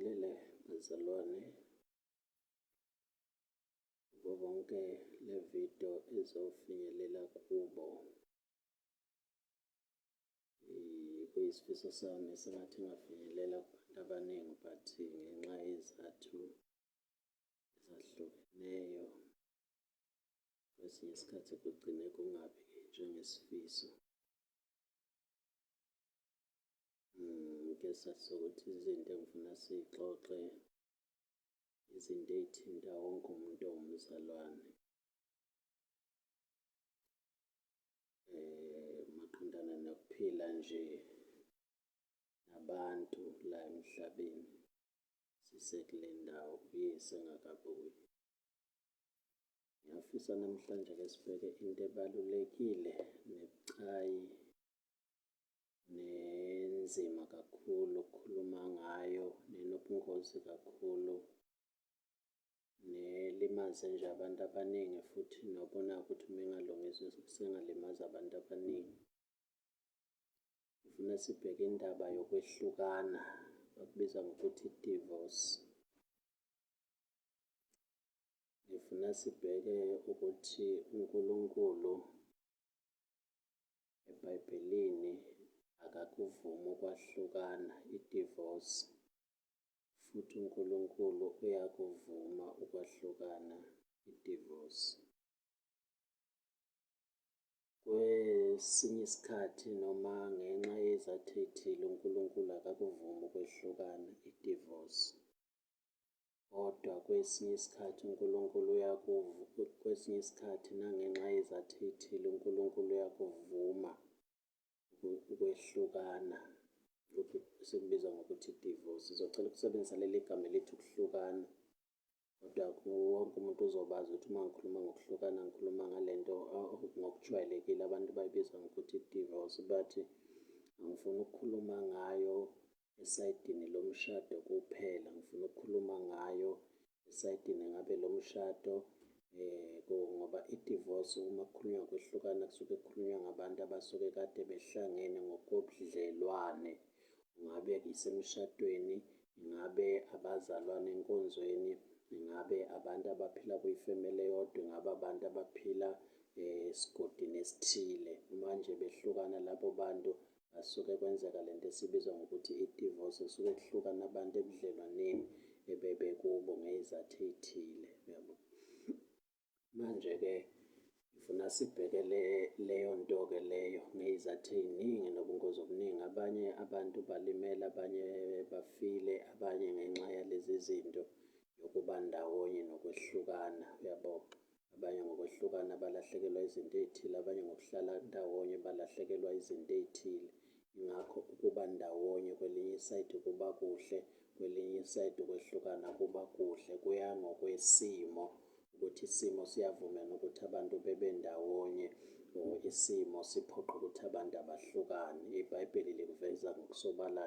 Sibingelele bazalwane kubo bonke le video ezofinyelela kubo. Kuyisifiso sami sengathi ingafinyelela kubantu abaningi but ngenxa yezizathu ezahlukeneyo kwesinye isikhathi kugcine kungabi njengesifiso. Ngesizathu sokuthi izinto engifuna siy'xoxe izinto ey'thinta wonke umuntu owumzalwane. Maqondana nokuphila nje nabantu la emhlabeni sisekule ndawo uyise engakabuyi. Ngiyafisa namhlanje-ke sibheke into ebalulekile nebucayi nenzima kakhulu ukukhuluma ngayo nenobungozi kakhulu nelimaze nje abantu abaningi futhi nobonayo ukuthi uma engalungiswa sengalimaza abantu abaningi. Ngifuna sibheke indaba yokwehlukana bakubiza ngokuthi i-divorce. Ngifuna sibheke ukuthi uNkulunkulu eBhayibhelini akakuvumi ukwahlukana, i-divorce, futhi uNkulunkulu uyakuvuma ukwahlukana, i-divorce. Kwesinye isikhathi noma ngenxa yezizathu ey'thile uNkulunkulu akakuvumi ukwehlukana, i-divorce. Kodwa kwesinye isikhathi kwesinye isikhathi nangenxa yezizathu ey'thile uNkulunkulu uyakuvuma ukwehlukana, esikubiza ngokuthi i-divorce. Ngizocela ukusebenzisa leli gama elithi ukuhlukana, kodwa wonke umuntu uzobazi ukuthi uma ngikhuluma ngokuhlukana ngikhuluma ngale nto ngokujwayelekile abantu bayibiza ngokuthi i-divorce. But angifuni ukukhuluma ngayo esayidini lomshado kuphela, ngifuna ukukhuluma ngayo esayidini ngabe lo mshado ngoba i-divorce uma kukhulunywa ngokwehlukana kusuke kukhulunywa ngabantu abasuke kade behlangene ngokobudlelwane. Ngabe isemshadweni, ingabe abazalwane enkonzweni, ingabe abantu abaphila kuyifemeli eyodwa, ingabe abantu abaphila esigodini esithile. Manje behlukana labo bantu basuke kwenzeka lento esibiza ngokuthi i-divorce. Kusuke kuhlukana abantu ebudlelwaneni ebebekubo ngey'zathu ey'thile, uyabo. Manje-ke ngifuna sibheke leyo nto-ke leyo ngey'zathu ey'ningi nobungozi obuningi. Abanye abantu balimele, abanye bafile, abanye ngenxa yalezi zinto yokuba ndawonye nokwehlukana, uyabo. Abanye ngokwehlukana balahlekelwa izinto ey'thile, abanye ngokuhlala ndawonye balahlekelwa izinto ey'thile. Ingakho ukuba ndawonye kwelinye isayidi kuba kuhle, kwelinye isayidi ukwehlukana kuba kuhle. Kuya ngokwesimo ukuthi isimo siyavuma ukuthi abantu bebe ndawonye or isimo siphoqa ukuthi abantu abahlukane. IBhayibheli likuveza ngokusobala.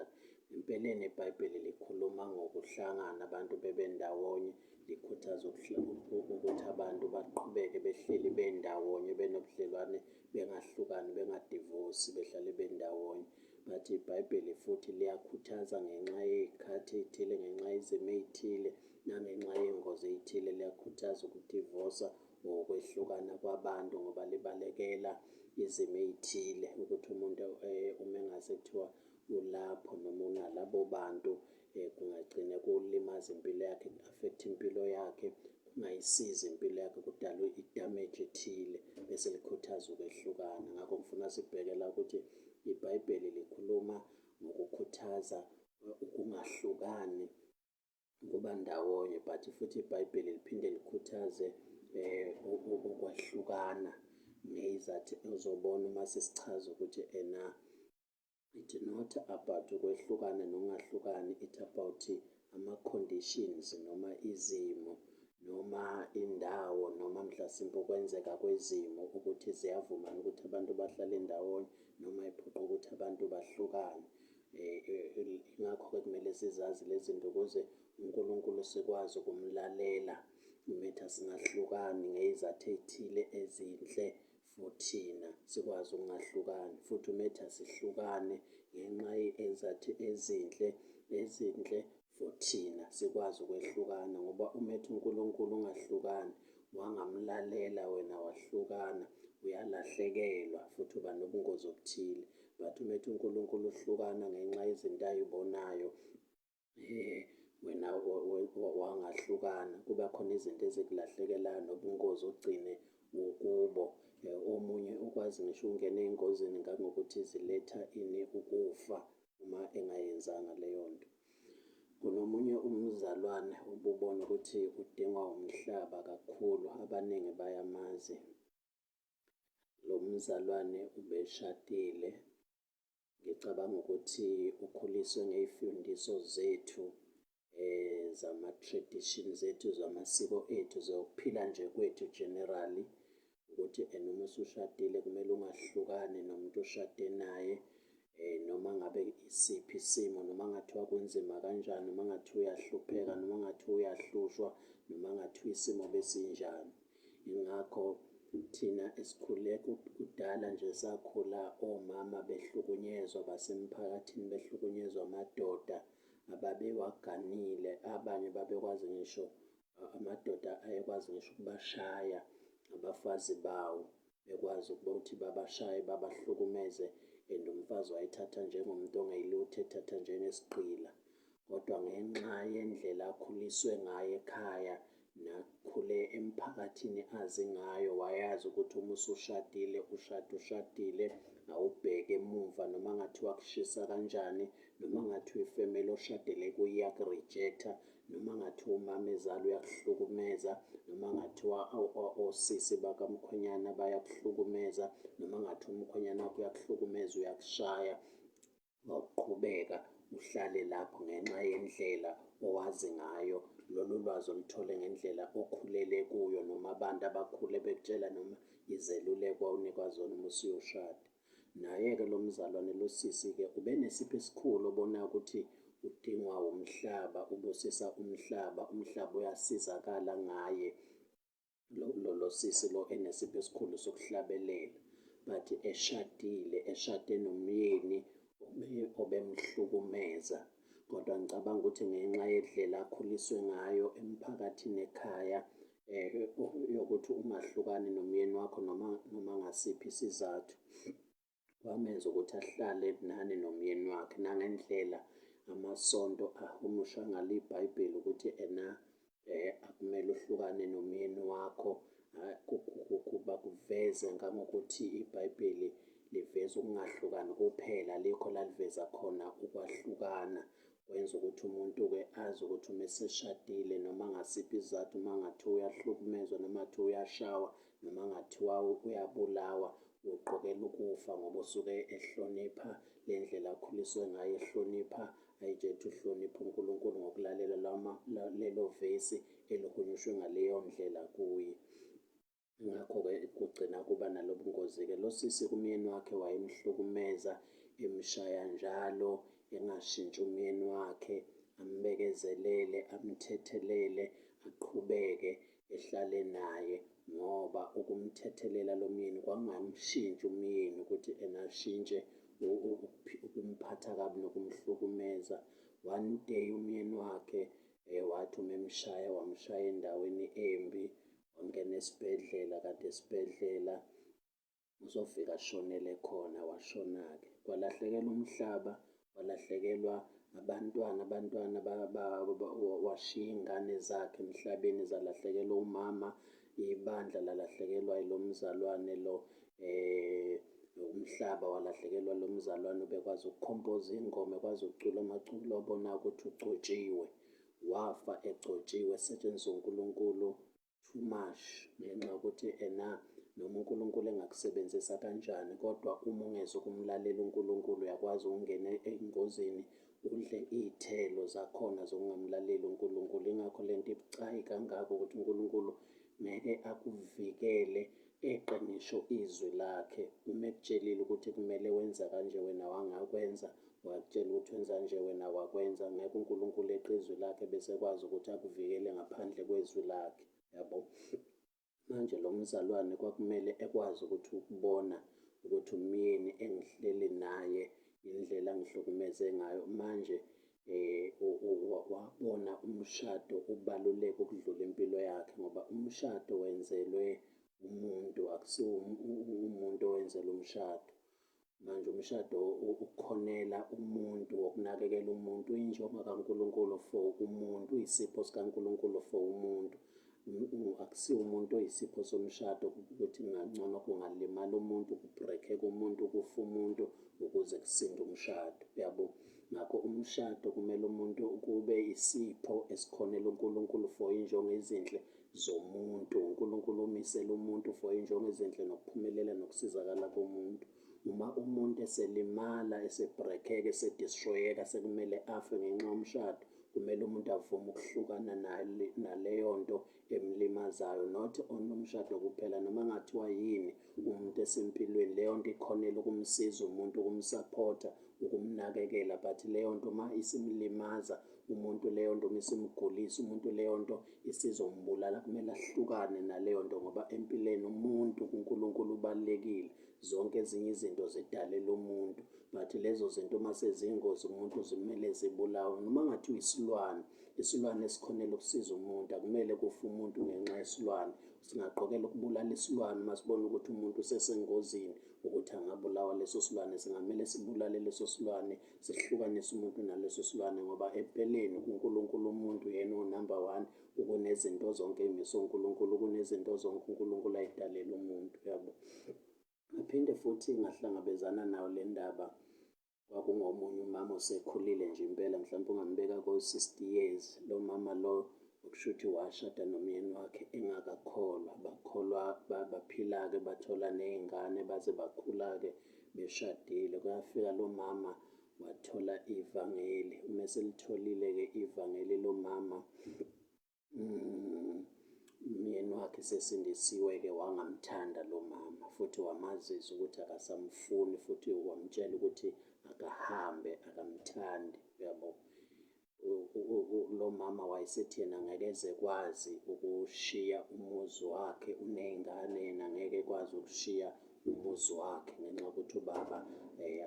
Empeleni iBhayibheli likhuluma ngokuhlangana abantu bebe ndawonye, likhuthaza ukuthi abantu baqhubeke behleli bendawonye benobudlelwane, bengahlukani, bengadivosi, behlale bendawonye. But iBhayibheli futhi liyakhuthaza ngenxa yey'khathi ey'thile, ngenxa yezimo ey'thile, nangenxa yey'ngozi ey'thile liyakhuthaza ukudivosa or ukwehlukana kwabantu ngoba libalekela izimo ey'thile ukuthi umuntu uma engase kuthiwa ulapho noma unalabo bantu kungagcine kulimaza impilo yakhe, ku-affect-e impilo yakhe, kungayisizi impilo yakhe, kudale i-damage ethile bese likhuthaza ukwehlukana. Ngakho ngifuna sibheke la ukuthi iBhayibheli likhuluma ngokukhuthaza ukungahlukani, ukuba ndawonye, but futhi iBhayibheli liphinde likhuthaze ukwahlukana ngey'zathu uzobona uma sesichaza ukuthi it's not about ukwehlukana nokungahlukani, it's about ama-conditions noma izimo noma indawo noma mhlasimpe ukwenzeka kwezimo ukuthi ziyavuma ukuthi abantu bahlale ndawonye noma iphoqa ukuthi abantu bahlukane. Ingakho-ke kumele sizazi lezi zinto ukuze uNkulunkulu sikwazi ukumlalela umetha singahlukani ngey'zathu ey'thile ezinhle for thina sikwazi ukungahlukani, futhi umetha sihlukane ngenxa yezizathu ezinhle for thina sikwazi ukwehlukana, ngoba umethi uNkulunkulu ungahlukani, wangamlalela wena wahlukana, uyalahlekelwa futhi uba nobungozi obuthile. But umethi uNkulunkulu uhlukana ngenxa yezinto ay'bonayo, wena wangahlukana, kuba khona izinto ezikulahlekelayo nobungozi ogcine ukubo. Omunye ukwazi ngisho ukungena ey'ngozini ngangokuthi ziletha ukufa uma engayenzanga leyo nto. Kunomunye umzalwane ububona ukuthi udingwa umhlaba kakhulu, abaningi bayamazi. Lo mzalwane ubeshadile. Ngicabanga ukuthi ukhuliswe ngey'fundiso zethu zama-tradition zethu, zamasiko ethu, zokuphila nje kwethu generally, ukuthi noma usushadile kumele ungahlukani nomuntu oshade naye, noma ngabe isiphi isimo, noma kungathiwa kunzima kanjani, noma kungathiwa uyahlupheka, noma kungathiwa uyahlushwa, noma kungathiwa isimo besinjani. Yingakho thina esikhule kudala nje sakhula omama behlukunyezwa, basemphakathini behlukunyezwa amadoda ababewaganile. Abanye babekwazi ngisho, amadoda ayekwazi ngisho ukubashaya abafazi bawo, bekwazi ukuthi babashaye babahlukumeze, and umfazi wayethatha njengomuntu ongayilutho, ethatha njengesigqila. Kodwa ngenxa yendlela akhuliswe ngayo ekhaya, nakhule emphakathini azi ngayo, wayazi ukuthi uma usushadile ushadile, awubheke emuva noma kungathiwa kushisa kanjani, noma kungathiwa ifemeli oshadele kuyo iyaku-reject-a, noma kungathiwa umama ezala uyakuhlukumeza, noma kungathiwa osisi bakamkhwenyana bayakuhlukumeza, noma kungathiwa umkhwenyana wakho uyakuhlukumeza, uyakushaya, wawuqhubeka uhlale lapho ngenxa yendlela owazi ngayo. Lolu lwazi oluthole ngendlela okhulele kuyo, noma abantu abakhule bekutshela, noma izeluleko owawunikwa zona uma usuyoshada. Naye-ke lo mzalwane lo sisi-ke ubenesipho esikhulu obonayo ukuthi udingwa umhlaba, ubusisa umhlaba, umhlaba uyasizakala ngaye. Lo sisi lo enesipho esikhulu sokuhlabelela, but eshade nomyeni obemhlukumeza. Kodwa ngicabanga ukuthi ngenxa yendlela akhuliswe ngayo emphakathini ekhaya, yokuthi ungahlukani nomyeni wakho noma ngasiphi isizathu, kwamenza ukuthi ahlale nani nomyeni wakhe. Nangendlela amasonto ahumusha ngalo iBhayibheli ukuthi akumele uhlukane nomyeni wakho, bakuveze ngangokuthi iBhayibheli liveza ukungahlukani kuphela, alikho la liveza khona ukwahlukana. Kwenza ukuthi umuntu-ke azi ukuthi uma eseshadile noma ngasiphi isizathu, uma kungathiwa uyahlukumezwa, noma kungathiwa uyashawa, noma kungathiwa uyabulawa, uqokela ukufa ngoba usuke ehlonipha le ndlela akhuliswe ngayo, ehlonipha ayitshela uhlonipha uNkulunkulu ngokulalela lelo vesi elihunyushwe ngaleyo ndlela kuye. Ngakho-ke kugcina kuba nalo bungozi-ke. Lo sisi umyeni wakhe wayemhlukumeza, emshaya njalo, engashintshi umyeni wakhe, ambekezelele, amthethelele, aqhubeke ehlale naye, ngoba ukumthethelela lo myeni kwakungamshintshi umyeni ukuthi ashintshe ukumphatha kabi nokumhlukumeza. One day umyeni wakhe wathi uma emshaya, wamshaya endaweni embi, wangena esibhedlela, kanti esibhedlela uzofika ashonele khona, washona-ke. Kwalahlekelwa umhlaba, kwalahlekelwa abantwana washiya iy'ngane zakhe emhlabeni, zalahlekelwa umama, ibandla lalahlekelwa ilo mzalwane lo, umhlaba walahlekelwa lo mzalwane obekwazi ukukhompoza iy'ngoma, ekwazi ukucula amaculo obonayo ukuthi ugcotshiwe. Wafa egcotshiwe, esetshenziswa uNkulunkulu too much, ngenxa yokuthi noma uNkulunkulu engakusebenzisa kanjani, kodwa uma ungeze ukumlalela uNkulunkulu uyakwazi ukungena engozini, udle iy'thelo zakhona zokungamlaleli uNkulunkulu. Yingakho le nto ibucayi kangaka ukuthi uNkulunkulu ngeke akuvikele, eqe ngisho izwi lakhe. Uma ekutshelile ukuthi kumele wenza kanje, wena wangakwenza, wakutshela ukuthi wenza kanje, wena wakwenza, ngeke uNkulunkulu eqe izwi lakhe bese ekwazi ukuthi akuvikele ngaphandle kwezwi lakhe, yabo. Manje lo mzalwane kwakumele ekwazi ukuthi ukubona ukuthi umyeni engihleli naye, indlela angihlukumeze ngayo. Manje wabona umshado ubaluleka ukudlula impilo yakhe, ngoba umshado wenzelwe umuntu, akusiwo umuntu owenzelwe umshado. Manje umshado ukukhonela umuntu, wokunakekela umuntu, uyinjongo kaNkulunkulu for umuntu, uyisipho sikaNkulunkulu for umuntu. Akusiwo umuntu oyisipho somshado ukuthi kungangcono kungalimala umuntu, kubhrekheke umuntu, kufe umuntu ukuze kusinde umshado, yabo. Ngakho umshado kumele umuntu kube isipho esikhonela uNkulunkulu for injongo ezinhle zomuntu. uNkulunkulu umisele umuntu for injongo ezinhle nokuphumelela nokusizakala komuntu. Uma umuntu eselimala, esebhrekheka, esedistroyeka, sekumele afe ngenxa yomshado, kumele umuntu avume ukuhlukana naleyo nto emlimazayo. Not onomshado kuphela, noma kungathiwa yini umuntu esempilweni, leyo nto ikhonela ukumsiza umuntu, ukumsaphotha, ukumnakekela. But leyo nto uma isimlimaza umuntu, leyo nto uma isimgulisa umuntu, leyo nto isizombulala, kumele ahlukane naleyo nto, ngoba empilweni umuntu kuNkulunkulu ubalulekile. Zonke ezinye izinto zidalela umuntu, but lezo zinto uma seziyingozi kumuntu zimele zibulawe. Noma kungathiwa isilwane esikhonela ukusiza umuntu, akumele kufe umuntu ngenxa yesilwane. Singaqokela ukubulala isilwane uma sibona ukuthi umuntu usesengozini ukuthi angabulawa leso silwane. Singamele sibulale leso silwane, sihlukanise umuntu naleso silwane, ngoba empeleni kuNkulunkulu umuntu yena u-number one. Ukunezinto zonke ey'mise uNkulunkulu, kunezinto zonke uNkulunkulu ay'dalela umuntu, yabo. Ngaphinde futhi ngahlangabezana nayo le ndaba. Kwakungomunye umama osekhulile nje impela, mhlawumpe ungambeka ko-60 years. Lo mama lo okushuthi washada nomyeni wakhe engakakholwa. Bakholwa, baphila-ke, bathola ney'ngane, baze bakhula-ke beshadile. Kwafika lo mama wathola ivangeli. Uma eselitholile-ke ivangeli lo mama, umyeni wakhe sesindisiwe-ke, wangamthanda lo mama, futhi wamazisa ukuthi akasamfuni, futhi wamtshela ukuthi akahambe, akamthandi, yabo. Lo mama wayesethi yena ngeke eze ekwazi ukushiya umuzi wakhe uney'ngane, yena ngeke ekwazi ukushiya umuzi wakhe ngenxa yokuthi ubaba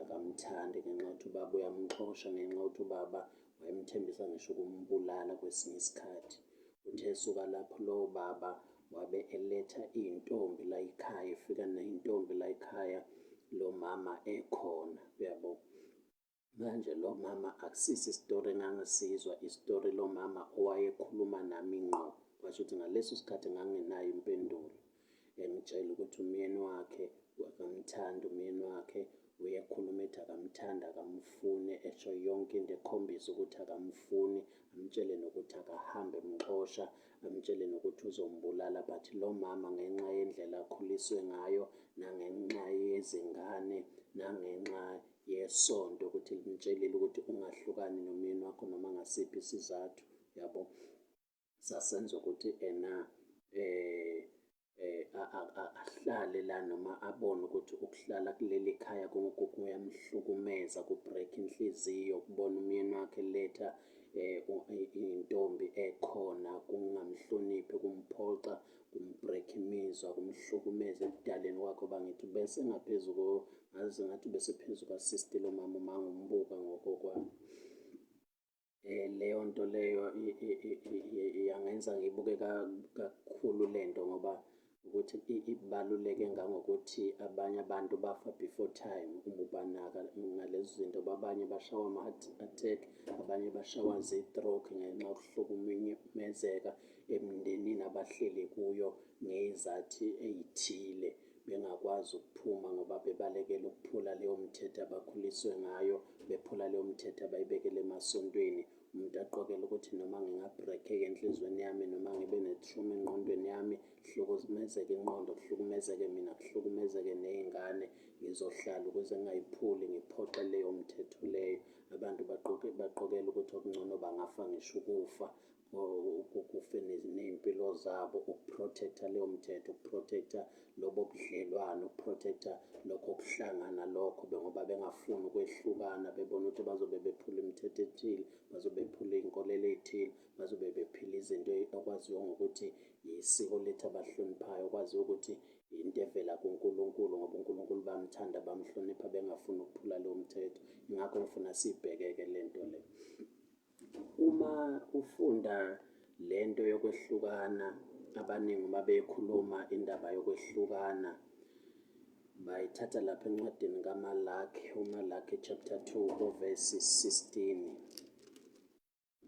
akamthandi, ngenxa yokuthi ubaba uyamxosha, ngenxa yokuthi ubaba wayemthembisa ngisho ukumbulala kwesinye isikhathi. Uthe esuka lapho lowo baba wabe eletha iy'ntombi la ekhaya, efika ney'ntombi la ekhaya lo mama ekhona, yabo. Manje lo mama akusisi isitori engangisizwa, isitori lo mama owayekhuluma nami ngqo. Kwasho ukuthi ngaleso sikhathi ngangingenayo impendulo. Engitshela ukuthi umyeni wakhe akamthandi, umyeni wakhe uyekhuluma ethi akamthandi, akamfuni, esho yonke into ekhombisa ukuthi akamfuni, amtshele nokuthi akahambe emxosha, amtshele nokuthi uzombulala. But lo mama ngenxa yendlela akhuliswe ngayo, nangenxa yezingane, nangenxa yesonto ukuthi limtshelile ukuthi ungahlukani nomyeni wakho noma ngasiphi isizathu, yabo. Sasenza ukuthi ahlale la, noma abone ukuthi ukuhlala kuleli khaya kuyamhlukumeza, kubhreka inhliziyo, ukubona umyeni wakhe eletha iy'ntombi ekhona, kungamhloniphi, kumphoxa, kumbhreka imizwa, kumhlukumeza ekudaleni kwakhe. Bangithi bese ngaphezu ngaze ngathi bese phezu ka-60 lo mama uma ngimbuka ngokokwami. Leyo nto leyo yangenza ngiyibuke kakhulu le nto, ngoba ukuthi ibaluleke ngangokuthi abanye abantu bafa before time. Uma ubanaka ngalezi zinto, abanye bashawa ama-heart attack, abanye bashawa zi-stroke ngenxa yokuhlukumezeka emndenini abahleli kuyo ngey'zathi ey'thile, bengakwazi ukuphuma ngoba bebalekela ukuphula leyo mthetho abakhuliswe ngayo, bephula leyo mthetho abayibekele emasontweni. Umuntu aqokele ukuthi noma ngingabhrekheka enhlizweni yami, noma ngibe ne-trauma engqondweni yami, kuhlukumezeke ingqondo, kuhlukumezeke mina, kuhlukumezeke ney'ngane, ngizohlala ukuze ngingayiphuli, ngiphoqe leyo mthetho leyo. Abantu baqokela ukuthi okungcono bangafa ngisho ukufa, kufe ney'mpilo zabo, ukuprotector leyo mthetho, ukuprotector lobo budlelwano, ukuprotector lokho kuhlangana lokho, ngoba bengafuni ukwehlukana, bebona ukuthi bazobe bephula imithetho ethile, bazobe bephula iy'nkolelo ey'thile, bazobe bephila izinto okwaziwa ngokuthi yisiko lethu abahloniphayo, okwaziwa ukuthi into evela kuNkulunkulu, ngoba uNkulunkulu bamthanda, bamhlonipha, bengafuni ukuphula leyo mthetho. Ingakho ngifuna siyibheke-ke le nto le. Uma ufunda lento yokwehlukana, abaningi uma bekhuluma indaba yokwehlukana bayithatha lapha encwadini kaMalaki, uMalaki chapter 2 verse 16.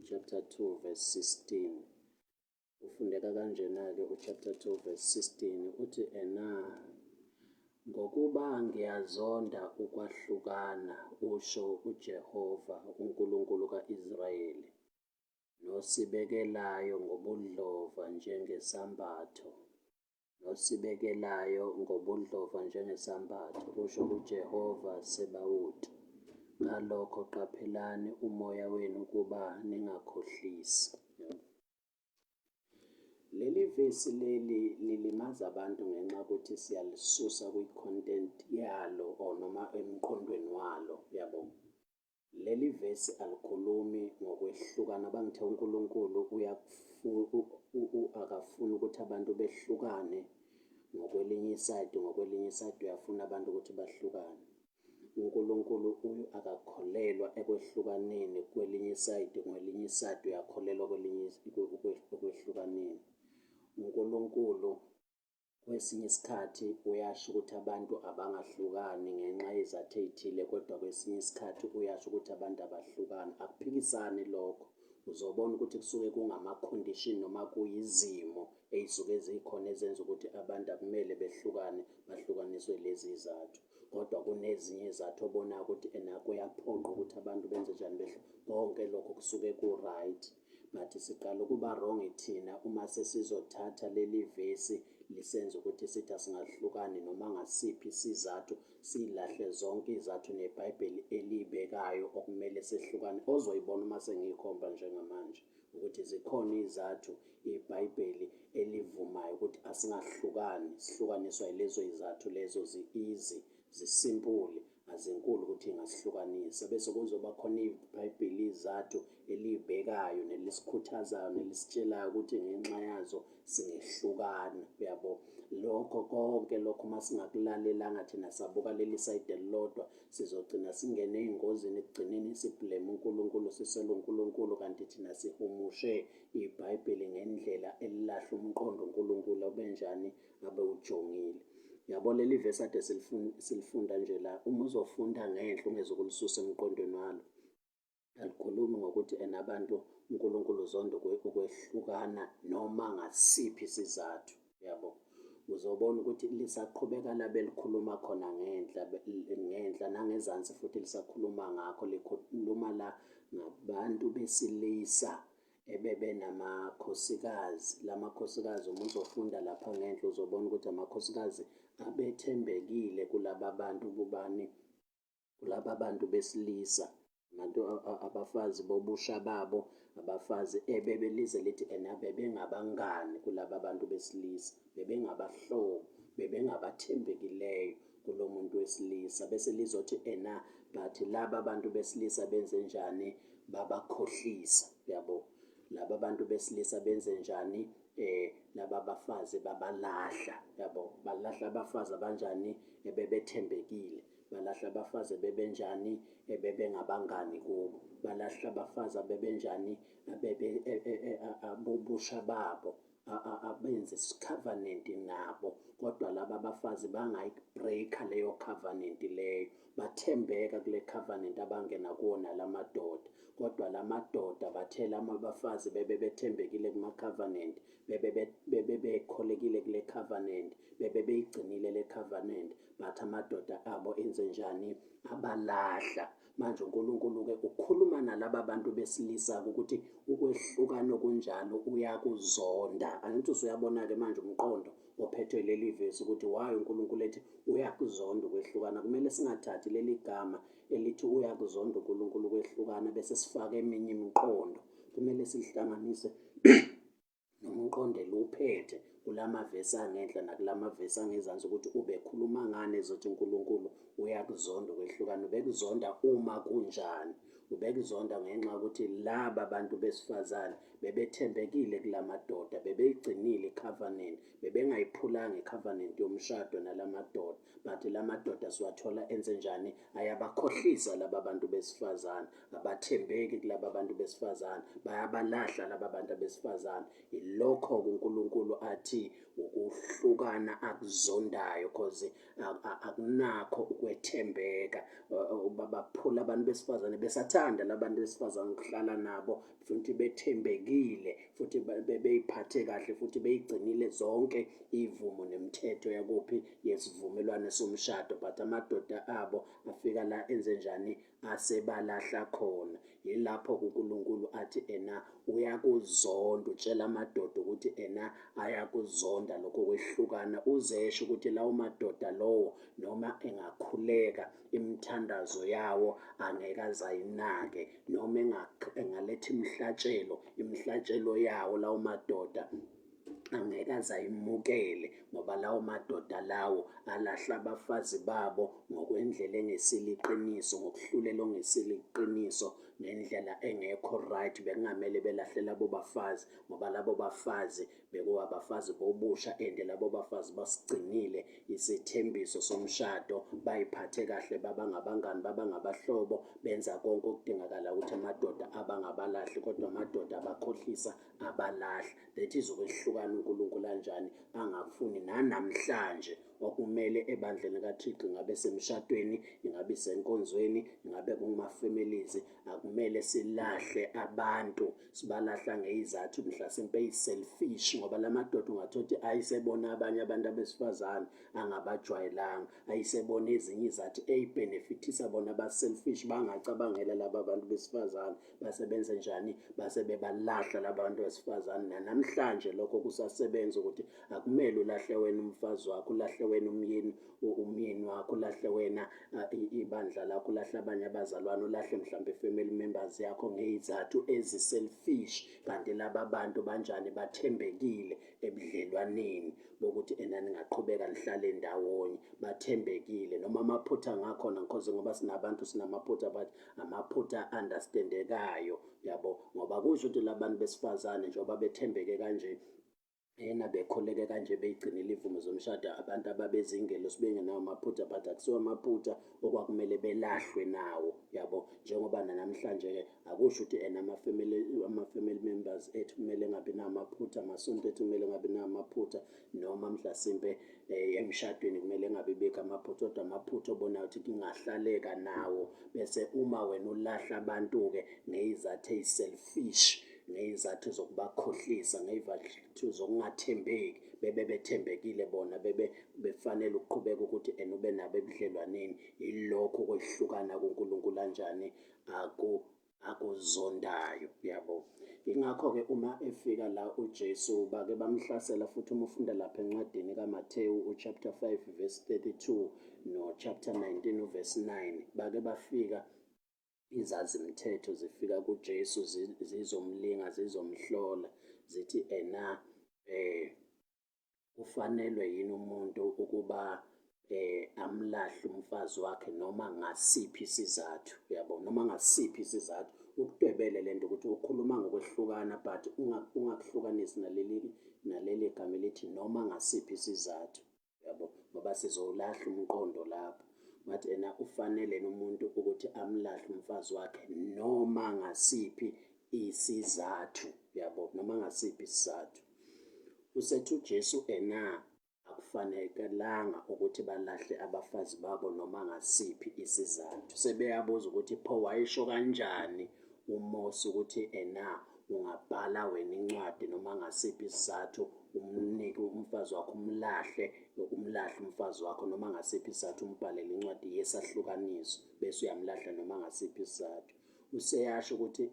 Chapter 2 verse 16. Ufundeka kanjena-ke uchapter 2 verse 16 uthi ngokuba ngiyazonda ukwahlukana, usho uJehova uNkulunkulu ka-Israyeli, nosibekelayo ngobudlova njengesambatho, usho uJehova Sebawuti. Ngalokho qaphelani umoya wenu ukuba ningakhohlisi. Leli vesi lilimaza abantu ngenxa yokuthi siyalisusa kwi-content yalo or noma emqondweni walo, yabo. Leli vesi alikhulumi ngokwehlukana. Bangithe uNkulunkulu akafuni ukuthi abantu behlukane ngokwelinye isayidi uyafuna abantu ukuthi bahlukane. uNkulunkulu akakholelwa ekwehlukaneni kwelinye isayidi, kwelinye isayidi uyakholelwa ekwehlukaneni. uNkulunkulu kwesinye isikhathi uyasho ukuthi abantu abangahlukani ngenxa yezathu ey'thile, kodwa kwesinye isikhathi uyasho ukuthi abantu abahlukani. Akuphikisani lokho. Uzobona ukuthi kusuke kungama-condition noma kuyizimo ey'suke zikhona ezenza ukuthi abantu akumele behlukane, bahlukaniswe lezi zathu. Kodwa kunezinye izathu obonayo ukuthi kuyaphoqa ukuthi abantu benze njani konke lokho kusuke ku-right. But siqala ukuba wrong thina uma sesizothatha leli vesi lisenza ukuthi sithi asingahlukani noma ngasiphi isizathu, silahle zonke izathu neBhayibheli eliy'bekayo okumele sehlukane. Ozoyibona uma sengiyikhomba njengamanje ukuthi zikhona izathu iBhayibheli elivumayo ukuthi asingahlukani, sihlukaniswa yilezo izathu lezo zi-easy, zisimpuli, azinkulu ukuthi ingasihlukanisa. Bese kuzoba khona iBhayibheli izathu eliy'bekayo nelisikhuthazayo nelisitshelayo ukuthi ngenxa yazo singehlukana, uyabo. Lokho konke lokho uma singakulalelanga thina sabuka leli sayidi elilodwa, sizogcina singene ey'ngozini ekugcineni siblame uNkulunkulu, sisele uNkulunkulu, kanti thina sihumushe iBhayibheli ngendlela elilahla umqondo uNkulunkulu abenjani abewujongile. Yabo leli vesi ade silifunda nje la, uma uzofunda ngenhla ungezukulisusa emqondweni walo, alikhulumi ngokuthi abantu uNkulunkulu uzonda ukwehlukana noma ngasiphi isizathu, yabo. Uzobona ukuthi lisaqhubeka labe likhuluma khona ngenhla nangezansi futhi lisakhuluma ngakho. Likhuluma la ngabantu besilisa ebebenamakhosikazi. La makhosikazi uma uzofunda lapha ngenhla uzobona ukuthi amakhosikazi abethembekile kulaba bantu kulaba bantu besilisa, abantu abafazi bobusha babo, abafazi ebebelize lithi bebengabangani kulaba bantu besilisa, bebengabahlobo, bebengabathembekileyo kulo muntu wesilisa. Bese lizothi bathi laba bantu besilisa benze njani? Babakhohlisa, yabo. Laba bantu besilisa benze njani? Laba bafazi babalahla, yabo. Balahla abafazi abanjani? Ebebethembekile. Balahla abafazi ebebenjani? Ebebengabangani kubo. Balahla abafazi abebenjani? Abobusha babo, abenze covenant nabo, kodwa laba bafazi bangayibreaka leyo covenant leyo, bathembeka kule covenant abangena kuwona la madoda. Kodwa la madoda bathela abafazi bebethembekile kuma-covenant, bebekholekile kule covenant, bebeyigcinile le covenant, bathi amadoda abo enze njani? Abalahla. Manje uNkulunkulu-ke ukhuluma nalaba bantu besilisa ukuthi ukwehlukana okunjalo uyakuzonda. Angithi usuyabona-ke manje umqondo ophethwe leli vesi ukuthi why uNkulunkulu ethi uyakuzonda ukwehlukana. Kumele singathathi leli gama elithi uyakuzonda uNkulunkulu ukwehlukana bese sifake eminye imiqondo. Kumele silihlanganise nomqondo eliwuphethe kulama vesi angenhla nakulama vesi angezansi ukuthi ubekhuluma ngani ezothi uNkulunkulu uyakuzonda ukwehlukana. Ubekuzonda uma kunjani? ubekuzonda ngenxa yokuthi laba bantu besifazane bebethembekile kula madoda, bebeyigcinile icovenant, bebengayiphulanga icovenant yomshado nala madoda. But la madoda siwathola enze njani? Ayabakhohlisa laba bantu besifazane, abathembeki kulaba bantu besifazane, bayabalahla laba bantu besifazane. Ilokho uNkulunkulu athi ukuhlukana akuzondayo, cause akunakho ukwethembeka. Baphula abantu besifazane besathanda labantu besifazane ukuhlala nabo, futhi bethembekile, futhi beyiphathe kahle, futhi beyigcinile zonke ivumo nemithetho yakuphi yesivumelwane somshado. But amadoda abo afika la enze njani? Asebalahla khona. Yilapho uNkulunkulu athi uyakuzonda, utshela amadoda ukuthi ayakuzonda lokho kwehlukana. Uzesho ukuthi lawo madoda lowo noma engakhuleka imithandazo yawo angeke azayinake, noma engaletha imihlatshelo yawo lawo madoda angeke azayimukele, ngoba lawo madoda lawo alahla abafazi babo ngokwendlela engesilo iqiniso, ngokuhlulela ongesilo iqiniso, ngendlela engekho right. Bekungamele belahle labo bafazi, ngoba labo bafazi bekuwabafazi bobusha, and labo bafazi basigcinile isithembiso somshado, bayiphathe kahle, babangabangani, babangabahlobo, benza konke okudingakala ukuthi amadoda abangabalahli, kodwa amadoda abakhohlisa, abalahla. That is ukwehlukana uNkulunkulu kanjani angakufuni nanamhlanje. Okumele ebandleni kaThixo, ingabe semshadweni, ingabe senkonzweni, ingabe kuma-families, akumele silahle abantu, sibalahla ngezizathu mhlasimpe eyi-selfish, ngoba la madoda ungathola ukuthi ayisebona abanye abantu besifazane angabajwayelanga, ayisebona ezinye izathu eyibhenefithisa bona ba-selfish, bangacabangela laba bantu besifazane, basebenze njani? Base bebalahla laba bantu besifazane. Nanamhlanje lokho kusasebenza, ukuthi akumele ulahle wena umfazi wakho, ulahle wena umyeni wakho, ulahle wena ibandla lakho, ulahle abanye abazalwane, ulahle mhlawumbe family members yakho ngezizathu ezi-selfish. Kanti laba bantu banjani? Bathembekile ebudlelwaneni bokuthi ningaqhubeka nihlale ndawonye, bathembekile. Noma amaphutha ngakhona, ngoba sinabantu sinamaphutha, but amaphutha understandekayo, yabo, ngoba kusho ukuthi labantu besifazane njengoba bethembeke kanje, bekholeke kanje, beyigcinile ivumo zomshado, abantu ababezingelo sibengenawo amaphutha, but akusiwo amaphutha okwakumele belahlwe nawo, yabo. Njengoba namhlanje-ke akusho ukuthi ama-family members ethu kumele engabi namaphutha, amasonto ethu kumele engabi namaphutha, noma mhlasimpe emshadweni kumele engabi bikho amaphutha, kodwa amaphutha obonayo ukuthi kungahlaleka nawo. Bese uma wena ulahla abantu-ke ngezizathu eyi-selfish, ngezizathu zokubakhohlisa, ngezizathu zokungathembeki, bethembekile bona, befanele ukuqhubeka ukuthi ube nabo ebudlelwaneni. Yilokho kwehlukana kuNkulunkulu kanjani akuzondayo, yabo. Ingakho-ke uma efika la uJesu, bake bamhlasela, futhi uma ufunda lapha encwadini kaMathewu chapter 5 verse 32 no chapter 19 verse 9, bake bafika izazimthetho zifika kuJesu, zizomlinga, zizomhlola, zithi ufanelwe yini umuntu ukuba amlahle umfazi wakhe noma ngasiphi isizathu, yabo, noma ngasiphi isizathu. Ukudwebele lento ukuthi ukhuluma ngokwehlukana, but ungakuhlukanisi naleli gama elithi noma ngasiphi isizathu, yabo, ngoba sizowulahla umqondo lapho. Ngathi ufanele umuntu ukuthi amlahle umfazi wakhe noma ngasiphi isizathu, yabo, noma ngasiphi isizathu. Usethi uJesu akufanekelanga ukuthi balahle abafazi babo noma ngasiphi isizathu. Sebeyabuza ukuthi pho wayesho kanjani uMose ukuthi ungabhala wena incwadi noma ngasiphi isizathu umnike umfazi wakho, umlahle umfazi wakho noma ngasiphi isizathu, umbhalele incwadi yesahlukaniso, bese uyamlahla noma ngasiphi isizathu. Useyasho ukuthi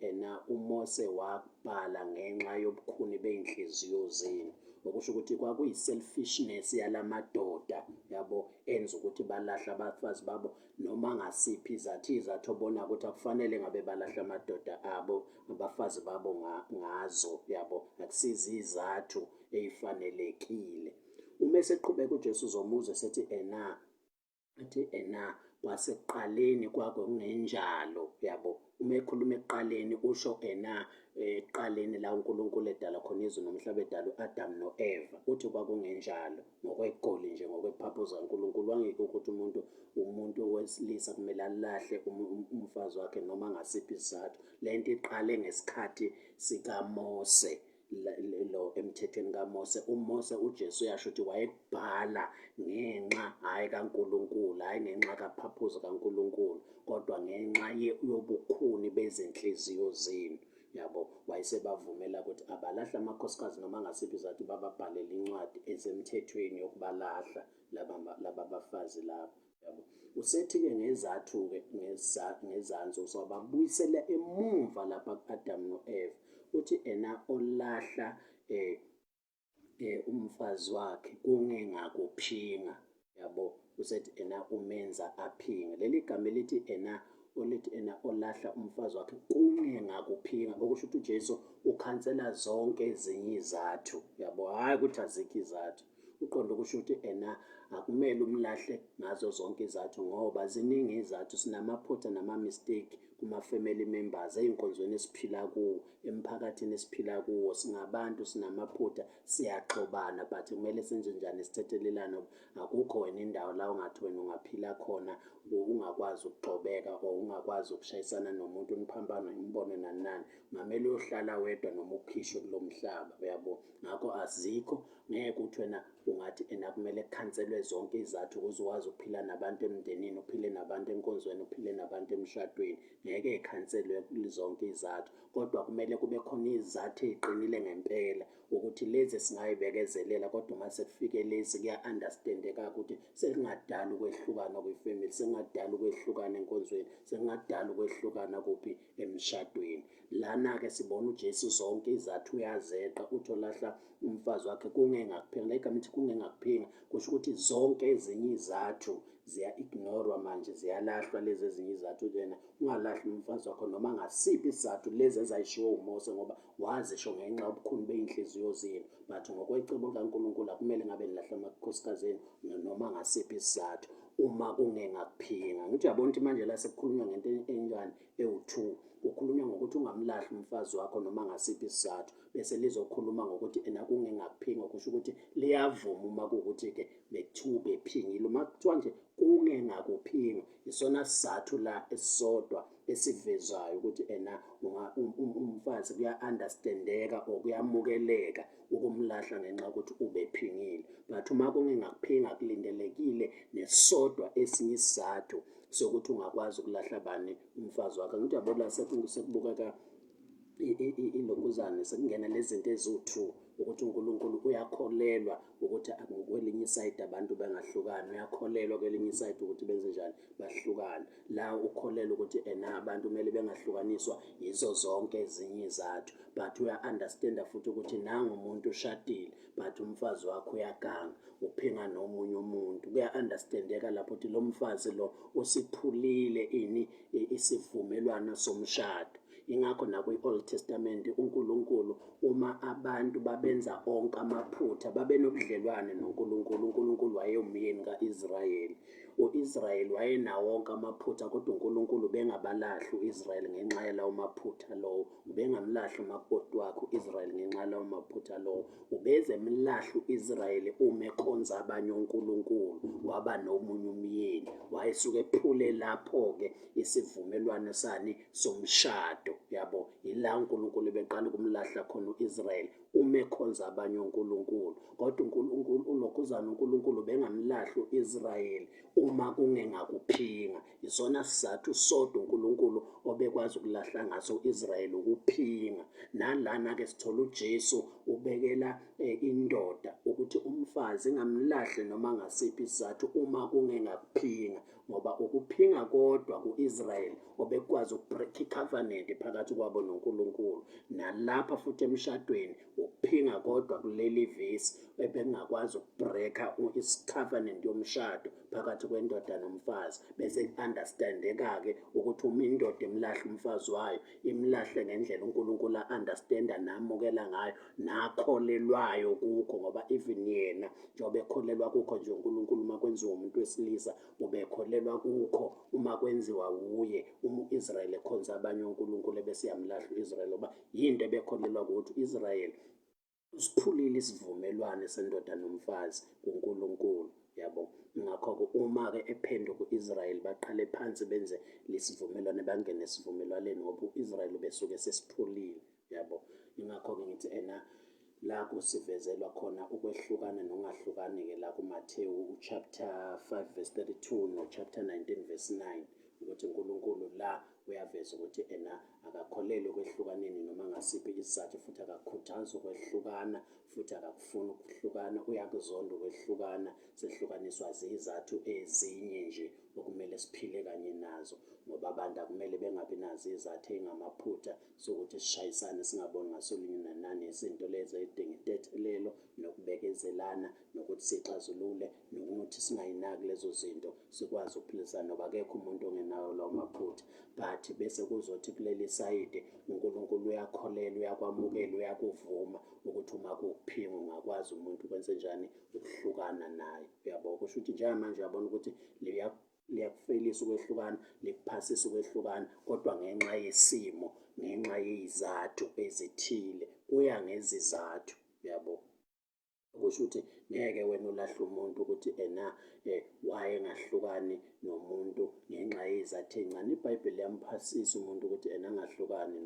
uMose wabhala ngenxa yobukhuni bey'nhliziyo zenu, okusho ukuthi kwakuyi-selfishness yalamadoda, yabo, enza ukuthi balahle abafazi babo noma ngasiphi izathu obona ukuthi akufanele ngabe balahle amadoda abo, abafazi babo ngazo, yabo, akusizi izathu ezifanelekile. Uma eseqhubeka uJesu uzomuza esethi kwasekuqaleni kwakungenjalo, yabo. uma ekhuluma ekuqaleni usho ekuqaleni la uNkulunkulu edala khona izwe nomhlaba, edala u-Adam no-Eva, uthi kwakungenjalo ngokwegoli nje, ngokwepurpose kaNkulunkulu. Wangekho ukuthi umuntu wesilisa kumele alahle umfazi wakhe noma ngasiphi isizathu. Le nto iqale ngesikhathi sikaMose, lo emthethweni kaMose. uMose, uJesu uyasho ukuthi wayekubhala ngenxa hhayi kaNkulunkulu, hhayi ngenxa kapurpose kaNkulunkulu, kodwa ngenxa yobukhuni bezinhliziyo zenu. Yabo, wayesebavumela ukuthi abalahle amakhosikazi noma ngasiphi isizathu, bababhalele incwadi esemthethweni yokubalahla laba bafazi labo. Yabo, usethi-ke ngezathu-ke ngezansi uzobabuyisela emumva lapha ku-Adam no-Eva. Uthi olahla umfazi wakhe kungengakuphinga. Yabo, usethi umenza aphinga. Leli gama elithi olithi olahla umfazi wakhe kungengakuphinga, okusho ukuthi uJesu ukhansela zonke ezinye izathu. Yabo, hhayi ukuthi azikho izathu. Uqonde ukusho ukuthi akumele umlahle ngazo zonke izathu, ngoba ziningi izathu. Sinamaphutha nama-mistake kuma-family members, ey'nkonzweni esiphila kuwo, emphakathini esiphila kuwo. Singabantu, sinamaphutha, siyaxobana, but kumele senze njani? Sithethelelane. Akukho wena indawo la ungathi wena ungaphila khona ungakwazi ukuxobeka, or ungakwazi ukushayisana nomuntu niphambano imbone nani nani. Ngamele uyohlala wedwa noma ukhishwe kulo mhlaba. Yabo, ngakho azikho. Ngeke uthi wena ungathi kumele kukhanselwe zonke izathu ukuze ukwazi ukuphila nabantu emndenini, uphile nabantu enkonzweni, uphile nabantu emshadweni. Ngeke y'khanselwe zonke izathu, kodwa kumele kube khona izathu ey'qinile ngempela ukuthi lezi singay'bekezelela, kodwa uma sekufike lezi kuya-understand-eka ukuthi sekungadala ukwehlukana kwifemily, sekungadala ukwehlukana enkonzweni, sekungadala ukwehlukana kuphi? Emshadweni. Lana-ke sibona uJesu zonke izathu uyazeqa, uthi olahla umfazi wakhe kungengakuphinga. Le gama ithi kungengakuphinga kusho ukuthi zonke ezinye izathu ziya-ignorwa manje, ziyalahlwa lezi ezinye izathu. Ungalahli umfazi wakho noma ngasiphi isizathu lezi ezayishiwo uMose, ngoba wazisho ngenxa yobukhuni bey'nhliziyo zenu. But ngokwecebo likaNkulunkulu akumele ngabe nilahla amakhosikazi enu noma ngasiphi isizathu uma kungengakuphinga. Ngithi uyabona ukuthi manje la sekukhulunywa ngento enjani ewu-two. Kukhulunywa ngokuthi ungamlahli umfazi wakho noma ngasiphi isizathu, bese lizokhuluma ngokuthi kungengakuphinga, kusho ukuthi liyavuma uma kuwukuthi-ke bethu bephingile. Uma kuthiwa nje kungengakuphinga, isona sizathu la esisodwa esivezayo ukuthi umfazi kuya-understand-eka or kuyamukeleka ukumlahla ngenxa yokuthi ubephingile. But uma kungengakuphinga, kulindelekile nesodwa esinye isizathu sokuthi ungakwazi ukulahla bani? Umfazi wakhe. Ngithi uyabona sekubukeka ilokuzane, sekungena lezi zinto eziwu-two, ukuthi uNkulunkulu uyakholelwa ukuthi kwelinye isayidi abantu bengahlukani, uyakholelwa kwelinye isayidi ukuthi benze njani? Bahlukane. La ukholelwa ukuthi abantu kumele bengahlukaniswa yizo zonke ezinye izathu, but uya-understand-a futhi ukuthi nangu umuntu ushadile but umfazi wakhe uyaganga, uphinga nomunye umuntu. Kuya-understand-eka lapho ukuthi lo mfazi lo usiphulile isivumelwano somshado. Ingakho nakwi-Old Testament uNkulunkulu, uma abantu babenza onke amaphutha, babe nobudlelwane noNkulunkulu, uNkulunkulu wayewumyeni ka-Israyeli. U-Israyeli wayenawo wonke amaphutha, kodwa uNkulunkulu bengabalahli u-Israyeli ngenxa yalawo maphutha lowo. Ubengamlahli umakoti wakhe u-Israyeli ngenxa yalawo maphutha lowo. Ubezemlahla u-Israyeli uma ekhonza abanye onkulunkulu, waba nomunye umyeni. Wayesuke ephule lapho-ke isivumelwano somshado. Yabo, ila uNkulunkulu beqala ukumlahla khona u-Israyeli uma ekhonza abanye onkulunkulu. Kodwa ulokhuzana uNkulunkulu bengamlahli u-Israyeli uma kungengakuphinga. Isona sizathu sodwa uNkulunkulu obekwazi ukulahla ngaso u-Israyeli, ukuphinga. Nalana-ke sithola uJesu ubekela indoda ukuthi umfazi ingamlahle noma ngasiphi isizathu uma kungengakuphinga, ngoba ukuphinga kodwa ku-Israyeli obekwazi ukubreak i-covenant phakathi kwabo noNkulunkulu. Nalapha futhi emshadweni ukuphinga kodwa kuleli vesi ebengakwazi ukubreaka i-covenant yomshado phakathi kwendoda nomfazi, bese ku-understand-eka-ke ukuthi uma indoda imlahle umfazi wayo, imlahle ngendlela uNkulunkulu a-understand-a namukela ngayo nakholelwayo kukho, ngoba even yena njengoba ekholelwa kukho nje uNkulunkulu uma kwenziwa umuntu wesilisa, ubekholelwa kukho uma kwenziwa wuye Israyeli ekhonza abanye onkulunkulu ebese yamlahla u-Israyeli, ngoba yinto ebekholelwa ukuthi u-Israyeli usiphulile isivumelwane sendoda nomfazi kuNkulunkulu, yabo. Ngakho-ke uma-ke ephenduka u-Israyeli baqale phansi benze lesivumelwane, bangene esivumelwaneni ngoba u-Israyeli besuke sesiphulile, yabo. Ingakho-ke ngithi la kusivezelwa khona ukwehlukana nokungahlukani-ke la kuMathewu chapter 5 verse 32 no chapter 19 verse 9, ukuthi uNkulunkulu la uyaveza ukuthi akakholelwa ekwehlukaneni noma ngasiphi isizathu, futhi akakukhuthazi ukwehlukana, futhi akakufuni ukuhlukana, uyakuzonda ukwehlukana. Sehlukaniswa zizathu ezinye nje okumele siphile kanye nazo, ngoba abantu akumele bengabi nazo izathu ey'ngamaphutha sokuthi sishayisane, singaboni ngasolinye nanani. Izinto lezo ey'dinga intethelelo nokubekezelana, nokuthi sixazulule, nokuthi singayinaki lezo zinto, sikwazi ukuphilisana, ngoba akekho umuntu ongenawo lawo maphutha. But bese kuzothi kuleli sayide uNkulunkulu uyakholelwa, uyakwamukela, uyakuvuma ukuthi uma kuwukuphima ungakwazi umuntu ukwenze njani, ukuhlukana naye, uyabo. Kusho ukuthi njengamanje uyabona ukuthi liyakufelisa ukwehlukana, likuphasisa ukwehlukana, kodwa ngenxa yesimo, ngenxa yey'zathu ezithile, kuya ngezizathu, yabo. Kusho ukuthi ngeke wena ulahle umuntu ukuthi wayengahlukani nomuntu ngenxa yezathu ey'ncane. IBhayibheli liyamphasisa umuntu ukuthi angahlukani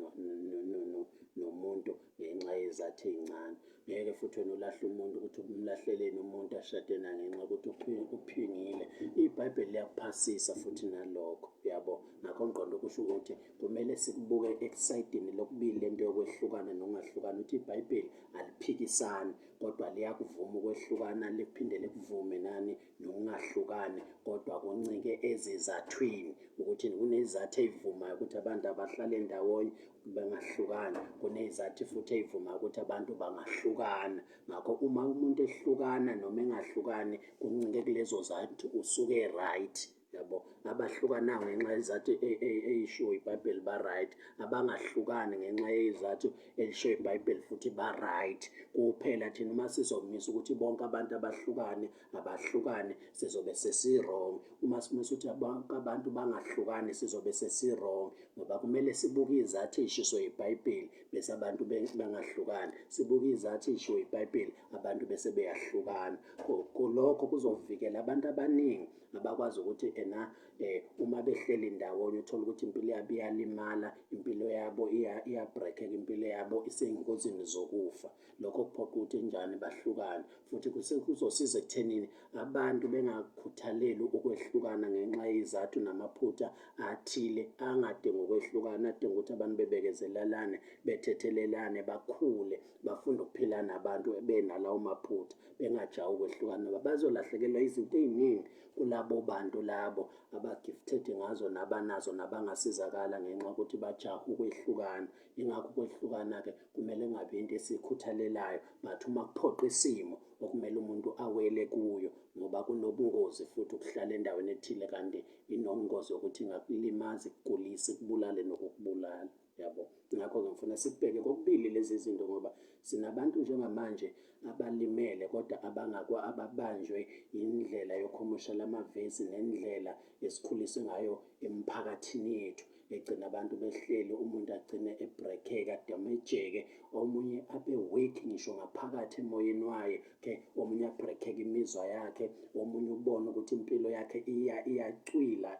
nomuntu ngenxa yezathu ey'ncane. Ngeke futhi wena ulahle umuntu ukuthi umlahleleni umuntu ashade naye ngenxa yokuthi uphingile. IBhayibheli liyakuphasisa futhi nalokho, yabo. Ngakho ngiqonde ukusho ukuthi kumele sikubuke esayidini lokubili lento yokwehlukana nokungahlukani, ukuthi iBhayibheli aliphikisani, kodwa liyakuvuma ukwehlukana, liphinde likuvume nani nokungahlukani, kodwa kuncike ezizathwini, ukuthi kunezathu ey'vumayo ukuthi abantu abahlale ndawonye bengahlukani, kunezathu futhi ey'vumayo ukuthi abantu bangahlukana. Ngakho uma umuntu ehlukana noma engahlukani, kuncike kulezo zathu usuke right, yabo. Abahlukanayo ngenxa yezathu ey'shiwo iBhayibheli ba-right, abangahlukani ngenxa yezathu elishiwo iBhayibheli futhi ba-right. Kuphela thina uma sizomisa ukuthi bonke abantu abahlukane, sizobe sesi-wrong. Uma simisa ukuthi abantu bangahlukani, sizobe sesi-wrong, ngoba kumele sibuke izathu ey'shiwo iBhayibheli bese abantu bengahlukani, sibuke izathu ey'shiwo iBhayibheli abantu bese beyahlukana. Lokho kuzovikela abantu abaningi abakwazi ukuthi uma behleli ndawonye uthole ukuthi impilo yabo iyalimala, impilo yabo iyabhrekeka, impilo yabo isey'ngozini zokufa. Lokho kuphoqa ukuthi njani bahlukane, futhi kuzosiza ekuthenini abantu bengakhuthaleli ukwehlukana ngenxa yezathu namaphutha athile angadingi ukwehlukana, adinga ukuthi abantu bebekezelelane, bethethelelane, bakhule, bafunde ukuphila nabantu benalawo maphutha, bengajahi ukwehlukana, ngoba bazolahlekelwa izinto ey'ningi kulabo bantu labo aba-gifted ngazo nabanazo nabangasizakala ngenxa yokuthi bajahe ukwehlukana. Yingakho ukwehlukana-ke kumele kungabi into esiyikhuthalelayo, but uma kuphoqa isimo okumele umuntu awele kuyo, ngoba kunobungozi futhi ukuhlala endaweni ethile kanti inobungozi yokuthi ingakulimaza, ikugulise, ikubulale nokukubulala, yabo. Ngakho-ke ngifuna sikubheke kokubili lezi zinto, ngoba sinabantu njengamanje abalimele kodwa ababanjwe indlela yokuhumusha lamavesi nendlela esikhuliswe ngayo emphakathini yethu, egcina abantu behleli, umuntu agcine ebhrekheka, adamejeke, omunye abe weak ngisho ngaphakathi emoyeni wakhe, omunye abhrekheke imizwa yakhe, omunye ubone ukuthi impilo yakhe iyacwila,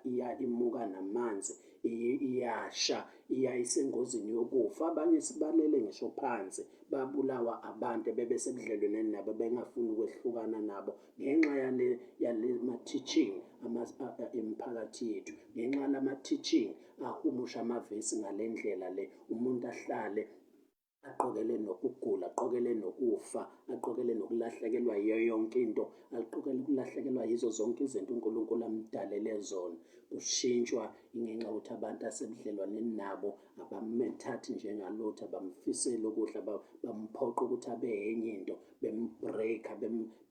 imuka namanzi, iyasha, isengozini yokufa. Abanye sibalele ngisho phansi, babulawa abantu bebesebudlelwaneni nabo, bengafuni ukwehlukana nabo ngenxa yale ma-teaching emiphakathi yethu, ngenxa yalama-teaching ahumusha amavesi ngale ndlela le. Umuntu ahlale aqokele nokugula, aqokele nokufa, aqokele nokulahlekelwa yiyo yonke into, aqokele ukulahlekelwa yizo zonke izinto uNkulunkulu amdalele zona. kushintshwa ingenxa yokuthi abantu asebudlelwaneni nabo abamthathi njengalutho, abamfiseli okuhle, bamphoqa ukuthi abe enye into, bembreaka,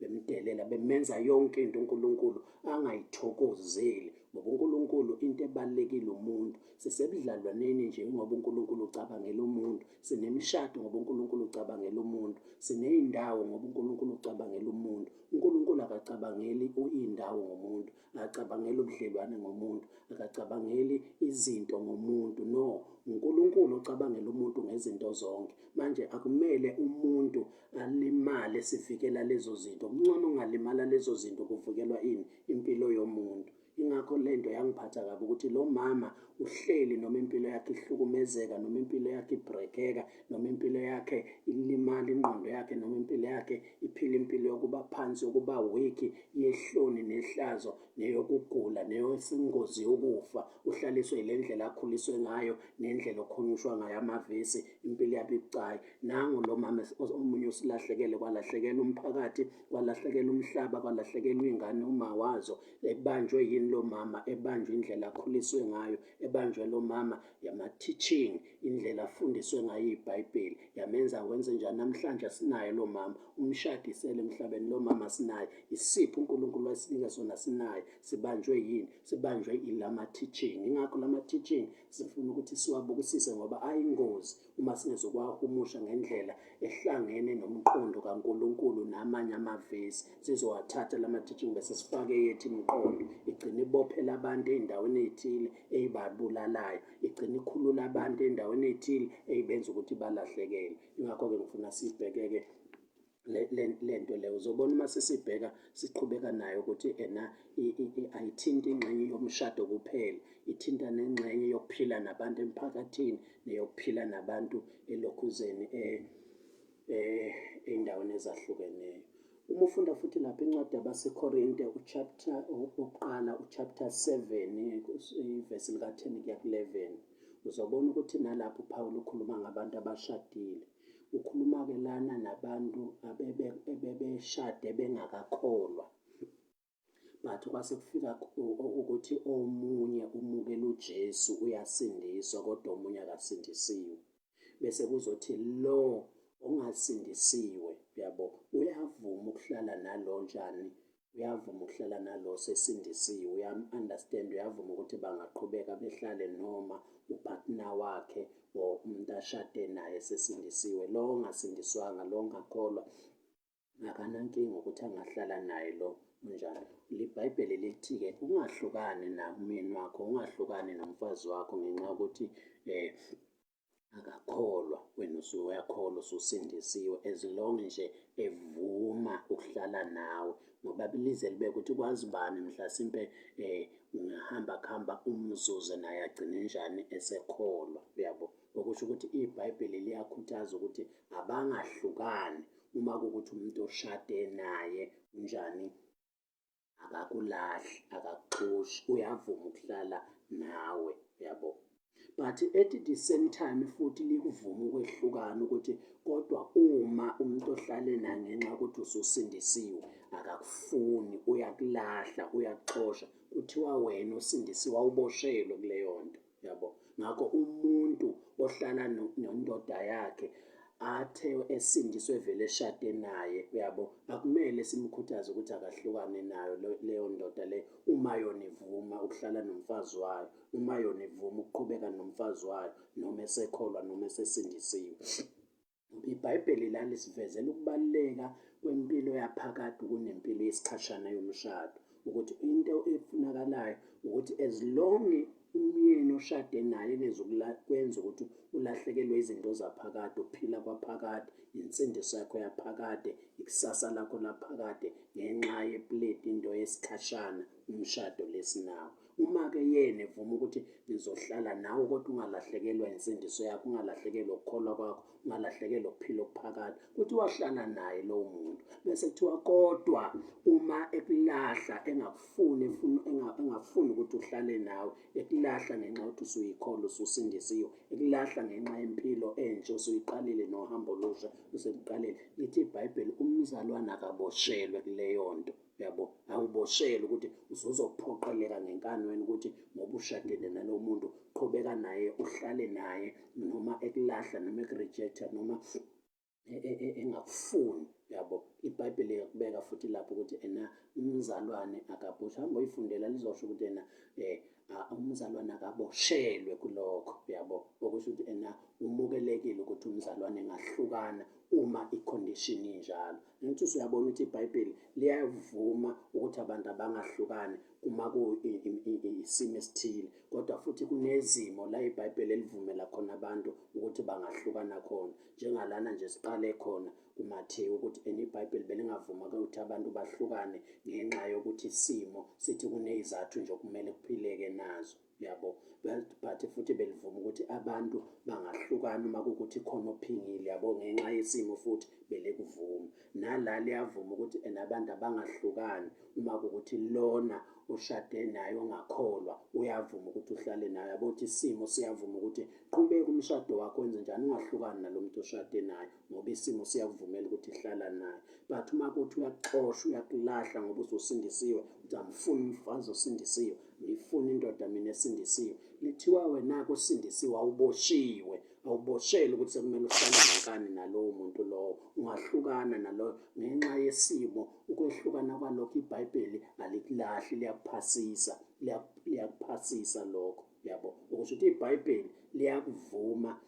bemdelela, bemenza yonke into uNkulunkulu angayithokozeli. Ngoba uNkulunkulu into ebalulekile umuntu. Sisebudlalwaneni nje ngoba uNkulunkulu ucabangela umuntu, sinemishado ngoba uNkulunkulu ucabangela umuntu, siney'ndawo ngoba uNkulunkulu ucabangela umuntu. uNkulunkulu akacabangeli iy'ndawo ngomuntu, akacabangeli ubudlelwane ngomuntu, akacabangeli izinto ngomuntu. No, uNkulunkulu ucabangela umuntu ngezinto zonke. Manje akumele umuntu alimale sivikela lezo zinto. Kungcono ungalimala lezo zinto kuvikelwa impilo yomuntu. Ingakho lento yangiphatha kabi ukuthi lo mama uhleli noma impilo yakhe ihlukumezeka, noma impilo yakhe ibhrekeka, noma impilo yakhe ilimala ingqondo yakhe, noma impilo yakhe iphila impilo yokuba phansi, yokuba wiki, yehloni nehlazo, neyokugula, neyosengozi yokufa. Uhlaliswe ile ndlela akhuliswe ngayo nendlela okhulunyiswa ngayo amavesi, impilo yabo ibucayi. Nangu lo mama omunye usilahlekele, kwalahlekela umphakathi, kwalahlekela umhlaba, kwalahlekelwa iy'ngane uma wazo. Ebanjwe yini lo mama? Ebanjwe indlela akhuliswe ngayo, ebanjwe lo mama yama-teaching, indlela afundiswe ngayo iBhayibheli, yamenza wenze njani. Namhlanje asinayo lo mama, umshadisele emhlabeni lo mama asinayo. Isipho uNkulunkulu wasinika sona sinayo. Sibanjwe yini? Sibanjwe ilama-teaching. Ingakho lama-teaching sifuna ukuthi siwabukisise ngoba ayingozi uma singezokuwahumusha ngendlela ehlangene nomqondo kaNkulunkulu namanye amavesi. Sizowathatha lama-teaching bese sifake yethu imiqondo, igcine ibophela abantu ey'ndaweni ey'thile ey'babulalayo, igcine ikhulula abantu ey'ndaweni ey'thile ey'benza ukuthi balahlekele. Ingakho-ke ngifuna siyibheke-ke lento leyo. Uzobona uma sesibheka siqhubeka nayo ukuthi ayithinti ingxenye yomshado kuphela, ithinta nengxenye yokuphila nabantu emphakathini, neyokuphila nabantu elokhuzeni ey'ndaweni ezahlukeneyo. Uma ufunda futhi lapha incwadi yabaseKorinte uchapter 7 ivesi lika-10 kuya ku-11, uzobona ukuthi nalapho uPawulu ukhuluma ngabantu abashadile. Ukhuluma-ke lana nabantu abebeshade bengakakholwa, but kwase kufika ukuthi omunye umukela uJesu uyasindiswa, kodwa omunye akasindisiwe. Bese kuzothi lo ongasindisiwe, yabo, uyavuma ukuhlala nalo njani, uyavuma ukuhlala nalo sesindisiwe, uya-understand, uyavuma ukuthi bangaqhubeka behlale noma upartner wakhe or umuntu ashade naye sesindisiwe. Lo ongasindiswanga, lo ongakholwa, akanankinga ukuthi angahlala naye lo njalo. LiBhayibheli lithi-ke ungahlukani nomyeni wakho, ungahlukani nomfazi wakho ngenxa yokuthi akakholwa, wena usuyakholwa, ususindisiwe, as long nje evuma ukuhlala nawe. Ngoba lize libe ukuthi kwazi bani mhlasimpe ungahamba kuhamba umzuze naye agcine njani esekholwa, uyabo. Okusho ukuthi iBhayibheli liyakhuthaza ukuthi abangahlukani uma kuwukuthi umuntu oshade naye unjani, akakulahli, akakuxoshi, uyavuma ukuhlala nawe, yabo. But at the same time futhi likuvuma ukwehlukana ukuthi kodwa uma umuntu ohlale naye ngenxa yokuthi ususindisiwe akakufuni, uyakulahla, uyakuxosha, kuthiwa wena usindisiwe, awuboshelwe kuleyo nto, yabo. Ngakho umuntu ohlala nendoda yakhe athe esindiswe vele eshade naye, yabo, akumele simkhuthaze ukuthi akahlukane nayo leyo ndoda leyo uma yona ivuma ukuhlala nomfazi wayo, uma yona ivuma ukuqhubeka nomfazi wayo, noma esekholwa noma esesindisiwe. IBhayibheli la lisivezela ukubaluleka kwempilo yaphakade kunempilo yesikhashana yomshado, ukuthi into efunakalayo ukuthi as long umyeni oshade naye engezukwenza ukuthi ulahlekelwe izinto zaphakade, ukuphila kwaphakade, insindiso yakho yaphakade, ikusasa lakho laphakade ngenxa yepleti, into yesikhashana, umshado lesinawo. Uma-ke yena evuma ukuthi ngizohlala nawe kodwa ungalahlekelwa insindiso yakho, ungalahlekelwa ukukholwa kwakho, ungalahlekelwa ukuphila okuphakade, kuthi wahlala naye lowo muntu. Bese kuthiwa kodwa uma ekulahla, engafuni ukuthi uhlale nawe, ekulahla ngenxa yokuthi usuyikholwa, ususindisiwe, ekulahla ngenxa yempilo entsha usuyiqalile nohambo olusha useluqalile, lithi iBhayibheli umzalwane akaboshelwe kuleyo nto, yabo. Awuboshelwe ukuthi uzophoqeleka ngenkani wena ukuthi ngoba ushadile nalowo muntu qhubeka naye, uhlale naye noma ekulahla noma ekurejecta noma engakufuni, yabo. IBhayibheli yakubeka futhi lapho ukuthi umzalwane akaboshwa. Hamba uyifundela lizosho ukuthi umzalwane akaboshelwe kulokho, yabo. Okusho ukuthi umukelekile ukuthi umzalwane engahlukana uma icondition injalo. Ngithi usuyabona ukuthi iBhayibheli liyavuma ukuthi abantu abangahlukani uma isimo esithile, kodwa futhi kunezimo la iBhayibheli elivumela khona abantu ukuthi bangahlukana khona, njengalana nje siqale khona kuMathewu ukuthi iBhayibheli belingavuma ukuthi abantu bahlukane ngenxa yokuthi isimo sithi kunezathu nje okumele kuphileke nazo, yabo. But futhi belivuma ukuthi abantu bangahlukana uma kuwukuthi khona ophingile, yabo, ngenxa yesimo futhi belikuvuma. Nala liyavuma ukuthi abantu abangahlukani uma kuwukuthi lona ushade naye ongakholwa uyavuma ukuthi uhlale naye, yabo. Ukuthi isimo siyavuma ukuthi qhubeka umshado wakho wenze njani, ungahlukani nalo muntu oshade naye ngoba isimo siyakuvumela ukuthi hlala naye. But uma kuthi uyakuxosha, uyakulahla ngoba ususindisiwe, uthi angifuni umfazi osindisiwe, ngifuna indoda mina esindisiwe, lithiwa wena-ke usindisiwe, awuboshiwe, awuboshelwe ukuthi sekumele uhlale ngenkani nalowo muntu lowo, ungahlukana nalowo ngenxa yesimo. Ukwehlukana kwalokho iBhayibheli alikulahli, liyakuphasisa, liyakuphasisa lokho, yabo. Okusho ukuthi iBhayibheli liyakuvuma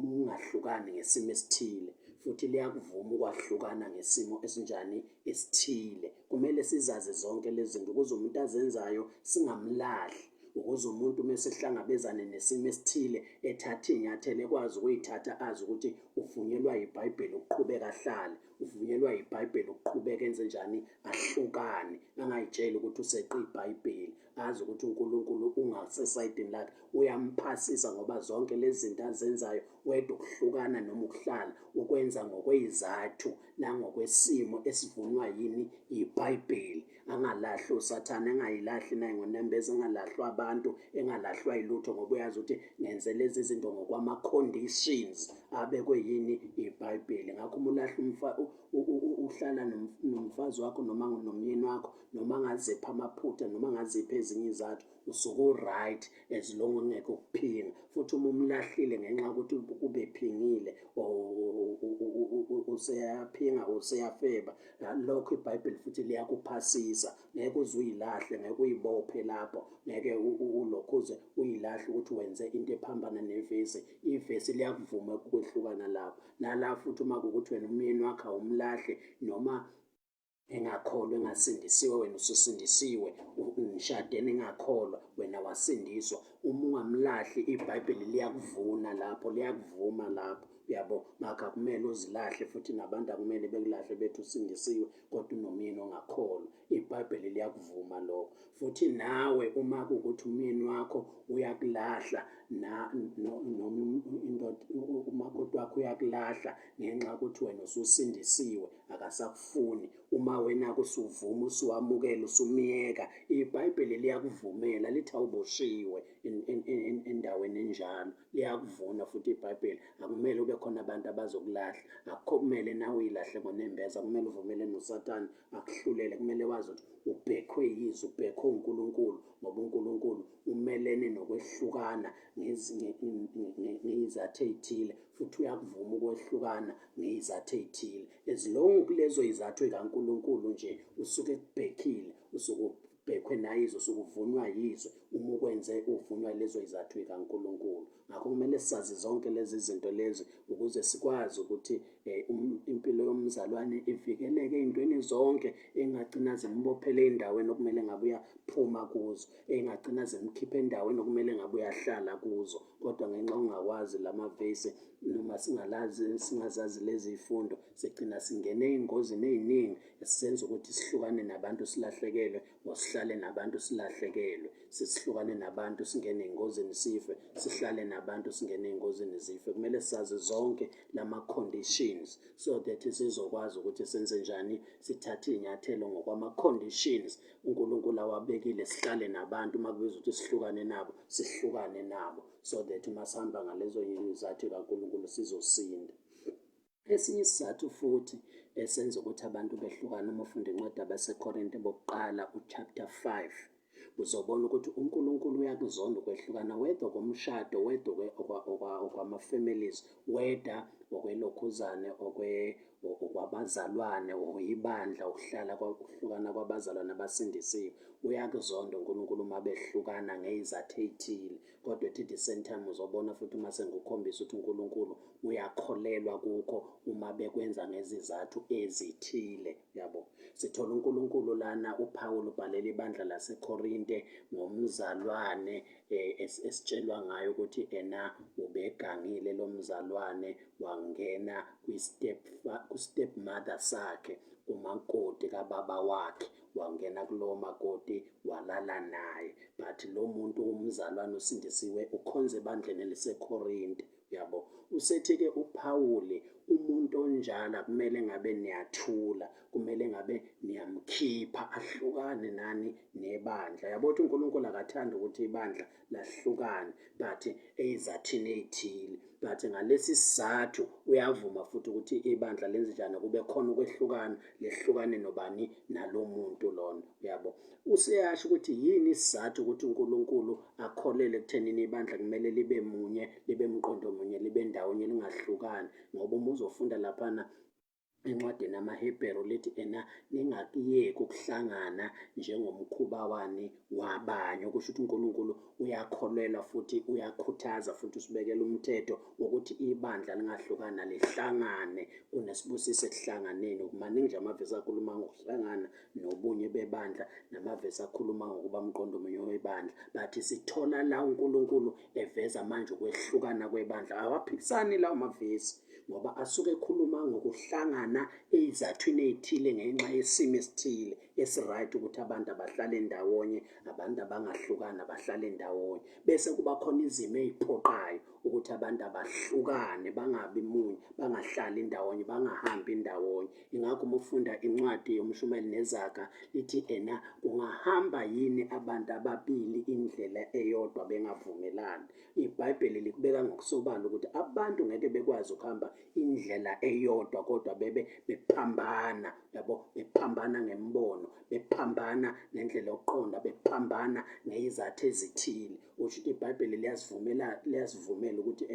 ungahlukani ngesimo esithile, futhi liyakuvuma ukwahlukana ngesimo esinjani esithile. Kumele sizazi zonke lezi zinto ukuze umuntu azenzayo singamlahli, ukuze umuntu mesehlangabezane nesimo esithile ethatha iy'nyathelo ekwazi ukuyithatha, azi ukuthi uvunyelwa iBhayibheli ukuqhubeka ahlale, uvunyelwa iBhayibheli ukuqhubeka enze njani, ahlukane. Angayitsheli ukuthi useqe iBhayibheli, azi ukuthi uNkulunkulu ungasesayidini lakhe, uyamphasisa ngoba zonke lezi zinto azenzayo wedwa ukuhlukana noma ukuhlala ukwenza ngokwezathu nangokwesimo esivunywa yini iBhayibheli. Angalahli uSathane, engayilahli naye ngonembeza, engalahlwa abantu, engalahlwa yilutho, ngoba uyazi ukuthi ngenze lezi zinto ngokwama-conditions abekwe yini iBhayibheli. Ngakho uma ulahla uhlala nomfazi wakho noma nomyeni wakho, noma ngaziphi amaphutha noma ngaziphi ezinye izathu, usuke u-right as long ungekho ukuphinga. Futhi uma umlahlile ngenxa yokuthi kube phingile useyaphinga useyafeba, lokho iBhayibheli futhi liyakuphasisa. Ngeke uze uyilahle, ngeke uyibophe lapho, ngeke ulokhuze uyilahle ukuthi wenze into ephambana nevesi. Ivesi liyakuvuma ukwehlukana lapho. Nala futhi uma kuwukuthi wena umyeni wakho awumlahle noma engakholwa, engasindisiwe, wena ususindisiwe, nishadene engakholwa, wena wasindiswa, uma ungamlahli iBhayibheli liyakuvuna lapho, liyakuvuma lapho, yabo. Ngakho akumele uzilahle futhi nabantu akumele bekulahle bethi usindisiwe kodwa unomyeni ongakholwa. iBhayibheli liyakuvuma lokho. Futhi nawe uma kuwukuthi umyeni wakho uyakulahla umakoti wakho uyakulahla ngenxa yokuthi wena ususindisiwe, akasakufuni, uma wena-ke usuvuma, usuwamukela, usumyeka, iBhayibheli liyakuvumela, lithi awuboshiwe endaweni enjalo. Liyakuvuna futhi iBhayibheli. Akumele ube khona abantu abazokulahla, akukho kumele nawe uyilahle ngonembeza, kumele uvumele noSathane akuhlulele. Kumele wazi ukuthi ubhekhwe yizwi, ubhekhwe uNkulunkulu, ngoba uNkulunkulu umelene nokwehlukana ngey'zathu ey'thile, futhi uyakuvuma ukwehlukana ngey'zathu ey'thile. As long kulezo y'zathu ey'kaNkulunkulu nje usuke ekubhekhile, usuke ubhekhwe nayizwe, usuke uvunywa yizwe uma ukwenze uvunywa lezo y'zathu ey'kaNkulunkulu. Ngakho kumele sazi zonke lezi zinto lezi ukuze sikwazi ukuthi impilo yomzalwane ivikeleke ey'ntweni zonke engagcina zimbophele ey'ndaweni okumele ngabe uyaphuma kuzo, engagcina zimkhiphe endaweni okumele ngabe uyahlala kuzo. Kodwa ngenxa ungakwazi lamavesi noma singazazi lezi y'fundo, sigcina singene ey'ngozini ey'ningi esisenza ukuthi sihlukane nabantu silahlekelwe, sihlale nabantu silahlekelwe, sihlukane nabantu singene ey'ngozini sife, sihlale nabantu singene ey'ngozini zife. Kumele sazi zonke lama-conditions so that sizokwazi ukuthi senze njani, sithathe iy'nyathelo ngokwama-conditions uNkulunkulu awabekile. Sihlale nabantu uma kubizwa ukuthi sihlukane nabo, sihlukane nabo, so that uma sihamba ngalezo y'zathu kaNkulunkulu sizosinda. Esinye isizathu futhi esenza ukuthi abantu behlukane. Uma ufunda incwadi yabaseKorinte bokuqala chapter 5, uzobona ukuthi uNkulunkulu uyakuzonda ukwehlukana, whether komshado, whether okwama-families, whether okwelokhuzane, okwabazalwane, or ibandla, ukuhlukana kwabazalwane abasindisiwe. Uyakuzonda uNkulunkulu uma behlukana ngezathu ey'thile, kodwa at the same time uzobona futhi uma sengikukhombisa ukuthi uNkulunkulu uyakholelwa kukho uma bekwenza ngezizathu ezithile, yabo. Sithola uNkulunkulu lana uPawulu ubhalela ibandla laseKorinte ngomzalwane esitshelwa ngayo ukuthi ubegangile lo mzalwane, wangena ku-step mother sakhe, umakoti kababa wakhe, wangena kulowo makoti walala naye. But lo muntu umzalwane usindisiwe ukhonza ebandleni eliseKorinte, yabo. Usethi-ke uPawuli, umuntu onjalo kumele ngabe niyathula, kumele ngabe niyamkhipha ahlukane nani nebandla. Yabo ukuthi uNkulunkulu akathandi ukuthi ibandla lahlukane, but eyizathini ey'thile. But ngalesi sizathu uyavuma futhi ukuthi ibandla lenze njani, kube khona ukwehlukana, lehlukane nobani, nalo muntu lona, yabo. Useyasho ukuthi yini isizathu ukuthi uNkulunkulu akholele ekuthenini ibandla kumele libe munye, libe mqondo munye, libe ndawonye, lingahlukani. Ngoba uma uzofunda laphana encwadini yamaHebheru lithi ningakuyeki ukuhlangana njengomkhuba wabanye. Okusho ukuthi uNkulunkulu uyakholelwa futhi uyakhuthaza futhi usibekela umthetho wokuthi ibandla lingahlukana, lihlangane. Unesibusiso ekuhlanganeni. Maningi nje amavesi akhuluma ngokuhlangana nobunye bebandla, namavesi akhuluma ngokuba mqondo munye webandla. But sithola la uNkulunkulu eveza manje ukwehlukana kwebandla. Awaphikisani lawo mavesi, ngoba asuke ekhuluma ngokuhlangana eyizathwini ey'thile ngenxa yesimo esithile esi-right ukuthi abantu abahlale ndawonye, abantu abangahlukana bahlale ndawonye. Bese kuba khona izimo ey'phoqayo ukuthi abantu abahlukane, bangabi munye, bangahlali ndawonye, bangahambi ndawonye. Ingakho uma ufunda incwadi yoMshumayeli neZaga lithi kungahamba yini abantu ababili indlela eyodwa bengavumelani? IBhayibheli likubeka ngokusobala ukuthi abantu ngeke bekwazi ukuhamba indlela eyodwa kodwa bephambana, yabo. Bephambana ngemibono, bephambana ngendlela yokuqonda, bephambana ngezathu ezithile. Usho ukuthi iBhayibheli liyasivumela ukuthi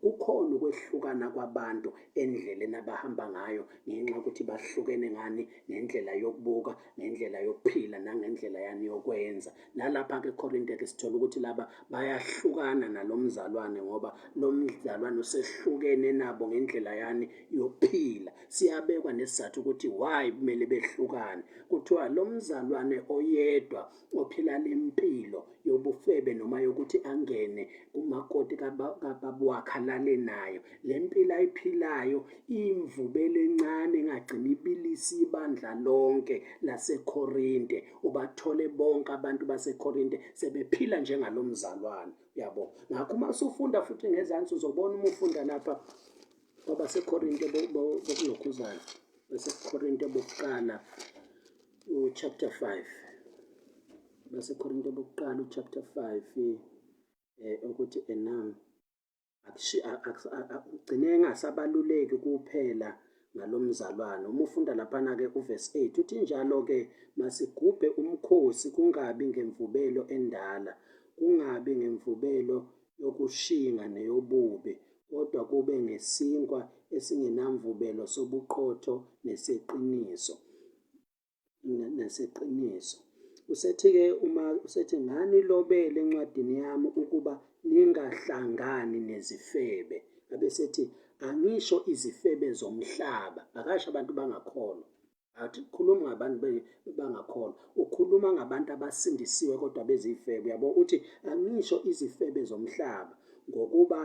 kukhona ukwehlukana kwabantu endleleni abahamba ngayo ngenxa yokuthi bahlukene ngani, ngendlela yokubuka, ngendlela yokuphila, nangendlela yani yokwenza. Nalapha-ke eKorinte-ke sithola ukuthi laba bayahlukana nalo mzalwane, ngoba lo mzalwane usehlukene nabo ngendlela yani yokuphila. Siyabekwa nesizathu ukuthi why kumele behlukane. Kuthiwa lo mzalwane oyedwa ophila lempilo yobufebe noma yokuthi angene kumakoti kababa wakhe alale nayo, le mpilo ayiphilayo imvubelo encane engagcina ibilisa ibandla lonke laseKorinte. Ubathole bonke abantu baseKorinte sebephila njengalo mzalwane, yabo. Ngakho uma usufunda futhi ngezansi uzobona, uma ufunda lapha kwabaseKorinte bokulokhuzana, baseKorinte bokuqala chapter 5, baseKorinte bokuqala chapter 5, ukuthi ugcine engasabaluleki kuphela ngalo mzalwane. Uma ufunda laphana-ke uverse 8 uthi njalo-ke masigubhe umkhosi, kungabi ngemvubelo endala, kungabi ngemvubelo yokushinga neyobubi, kodwa kube ngesinkwa esingenamvubelo sobuqotho neseqiniso. Usethi-ke usethi nganilobele encwadini yami ukuba ningahlangani nezifebe. Abesethi angisho izifebe zomhlaba, akasho abantu bangakholwa. Akukhulumi ngabantu bangakholwa, ukhuluma ngabantu abasindisiwe kodwa bezifebe, yabo. Uthi angisho izifebe zomhlaba, nokuba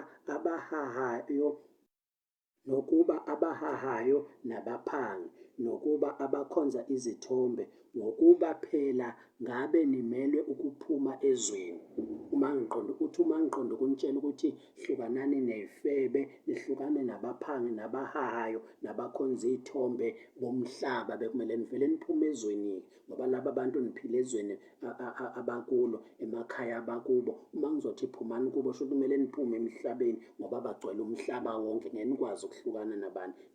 abahahayo nabaphangi, nokuba abakhonza izithombe, ngokuba phela ngabe nimelwe ukuphuma ezweni. Uma ngiqonda kunitshela ukuthi hlukanani ney'febe, nihlukane nabaphangi, nabahahayo, nabakhonza iy'thombe bomhlaba. Bekumele nivele niphume ezweni, ngoba laba bantu niphila ezweni abakulo, emakhaya abakubo. Uma ngizothi phumani kubo, sho ukuthi kumele niphume emhlabeni, ngoba bagcwele umhlaba wonke. Ngeke nikwazi ukuhlukana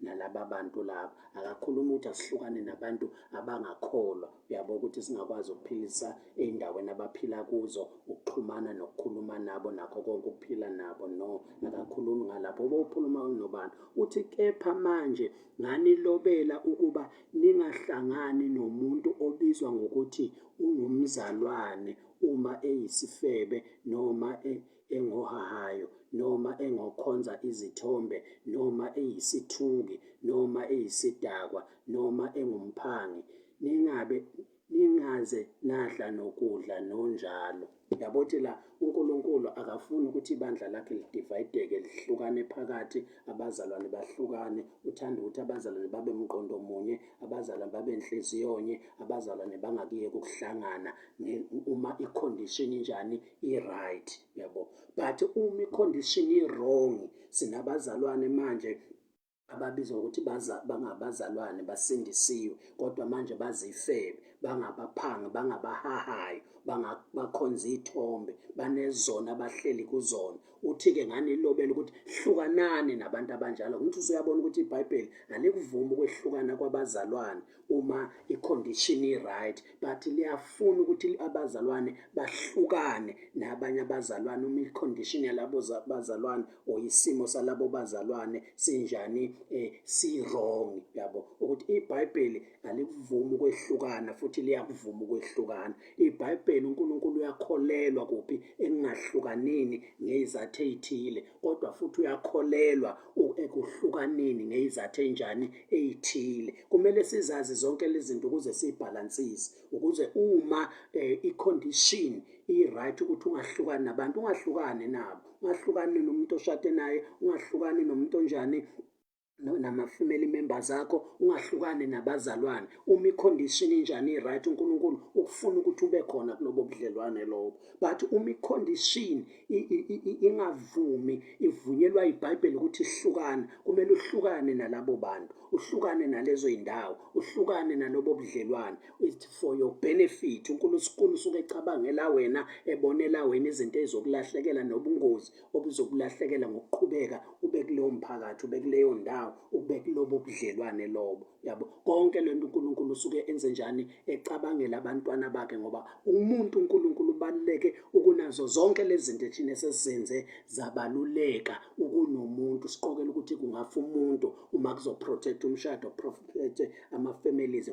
nalaba bantu laba. Akakhulumi ukuthi asihlukane nabantu abangakholwa, uyabo, ukuthi singakwazi ukuphilisa ey'ndaweni abaphila kuzo, ukuxhumana nokukhuluma nabo, nakho konke ukuphila nabo. No, akakhulumi ngalapho. Ukhuluma nobani? Uthi kepha manje nganilobela ukuba ningahlangani nomuntu obizwa ngokuthi ungumzalwane uma eyisifebe, noma engohahayo, noma engokhonza izithombe, noma eyisithuki, noma eyisidakwa, noma engumphangi. Ningaze nadla nokudla nonjalo. Yabothi la uNkulunkulu akafuni ukuthi ibandla lakhe lidivayideke, lihlukane phakathi, abazalwane bahlukane. Uthanda ukuthi abazalwane babe umqondo munye, abazalwane babe inhliziyonye, abazalwane bangakuyeki ukuhlangana uma icondition injani, i-right, yabo. But uma icondition i-wrong, sinabazalwane manje ababizwa ukuthi bangabazalwane basindisiwe, kodwa manje bazifebe, bangabaphangi, bangabahahayo, bakhonza iy'thombe, banezona abahleli kuzona. Uthi-ke nganilobela ukuthi hlukanani nabantu abanjalo. Ngithi usuyabona ukuthi iBhayibheli alikuvumi ukwehlukana kwabazalwane uma icondition i-right, but liyafuna ukuthi abazalwane bahlukane nabanye abazalwane uma icondition yalabo bazalwane or isimo salabo bazalwane sinjani, si-wrong, yabo. Ukuthi iBhayibheli alikuvumi ukwehlukana, futhi liyakuvuma ukwehlukana. iBhayibheli uNkulunkulu uyakholelwa kuphi? Ekungahlukanini ngey'zathu ey'thile, kodwa futhi uyakholelwa ekuhlukaneni ngey'zathu ey'njani, ey'thile. Kumele sizazi zonke lezi zinto ukuze siy'bhalansise, ukuze uma icondition i-right ukuthi ungahlukani nabantu, ungahlukani nabo, ungahlukani nomuntu oshade naye, ungahlukani nomuntu onjani, nama-family members akho, ungahlukani nabazalwane. Uma icondition injani, i-right, uNkulunkulu ukufuna ukuthi ube khona kulobo budlelwane lobo. But uma icondition ingavumi, ivunyelwa iBhayibheli ukuthi ihlukana, kumele uhlukane nalabo bantu, uhlukane nalezo y'ndawo, uhlukane nalobo budlelwane. It's for your benefit. uNkulunkulu usuke ecabangela wena, ebonela wena izinto ezokulahlekela nobungozi obuzokulahlekela ngokuqhubeka ube kuleyo mphakathi, ube kuleyo ndawo, ube kulobo budlelwane lobo, yabo. Konke lento uNkulunkulu usuke enze njani? Ecabangela abantwana bakhe, ngoba umuntu uNkulunkulu ubaluleke ukunazo zonke lezi zinto thina sesizenze zabaluleka ukunomuntu. Siqokela ukuthi kungafa umuntu uma kuzoprotect umshado, protect ama-families,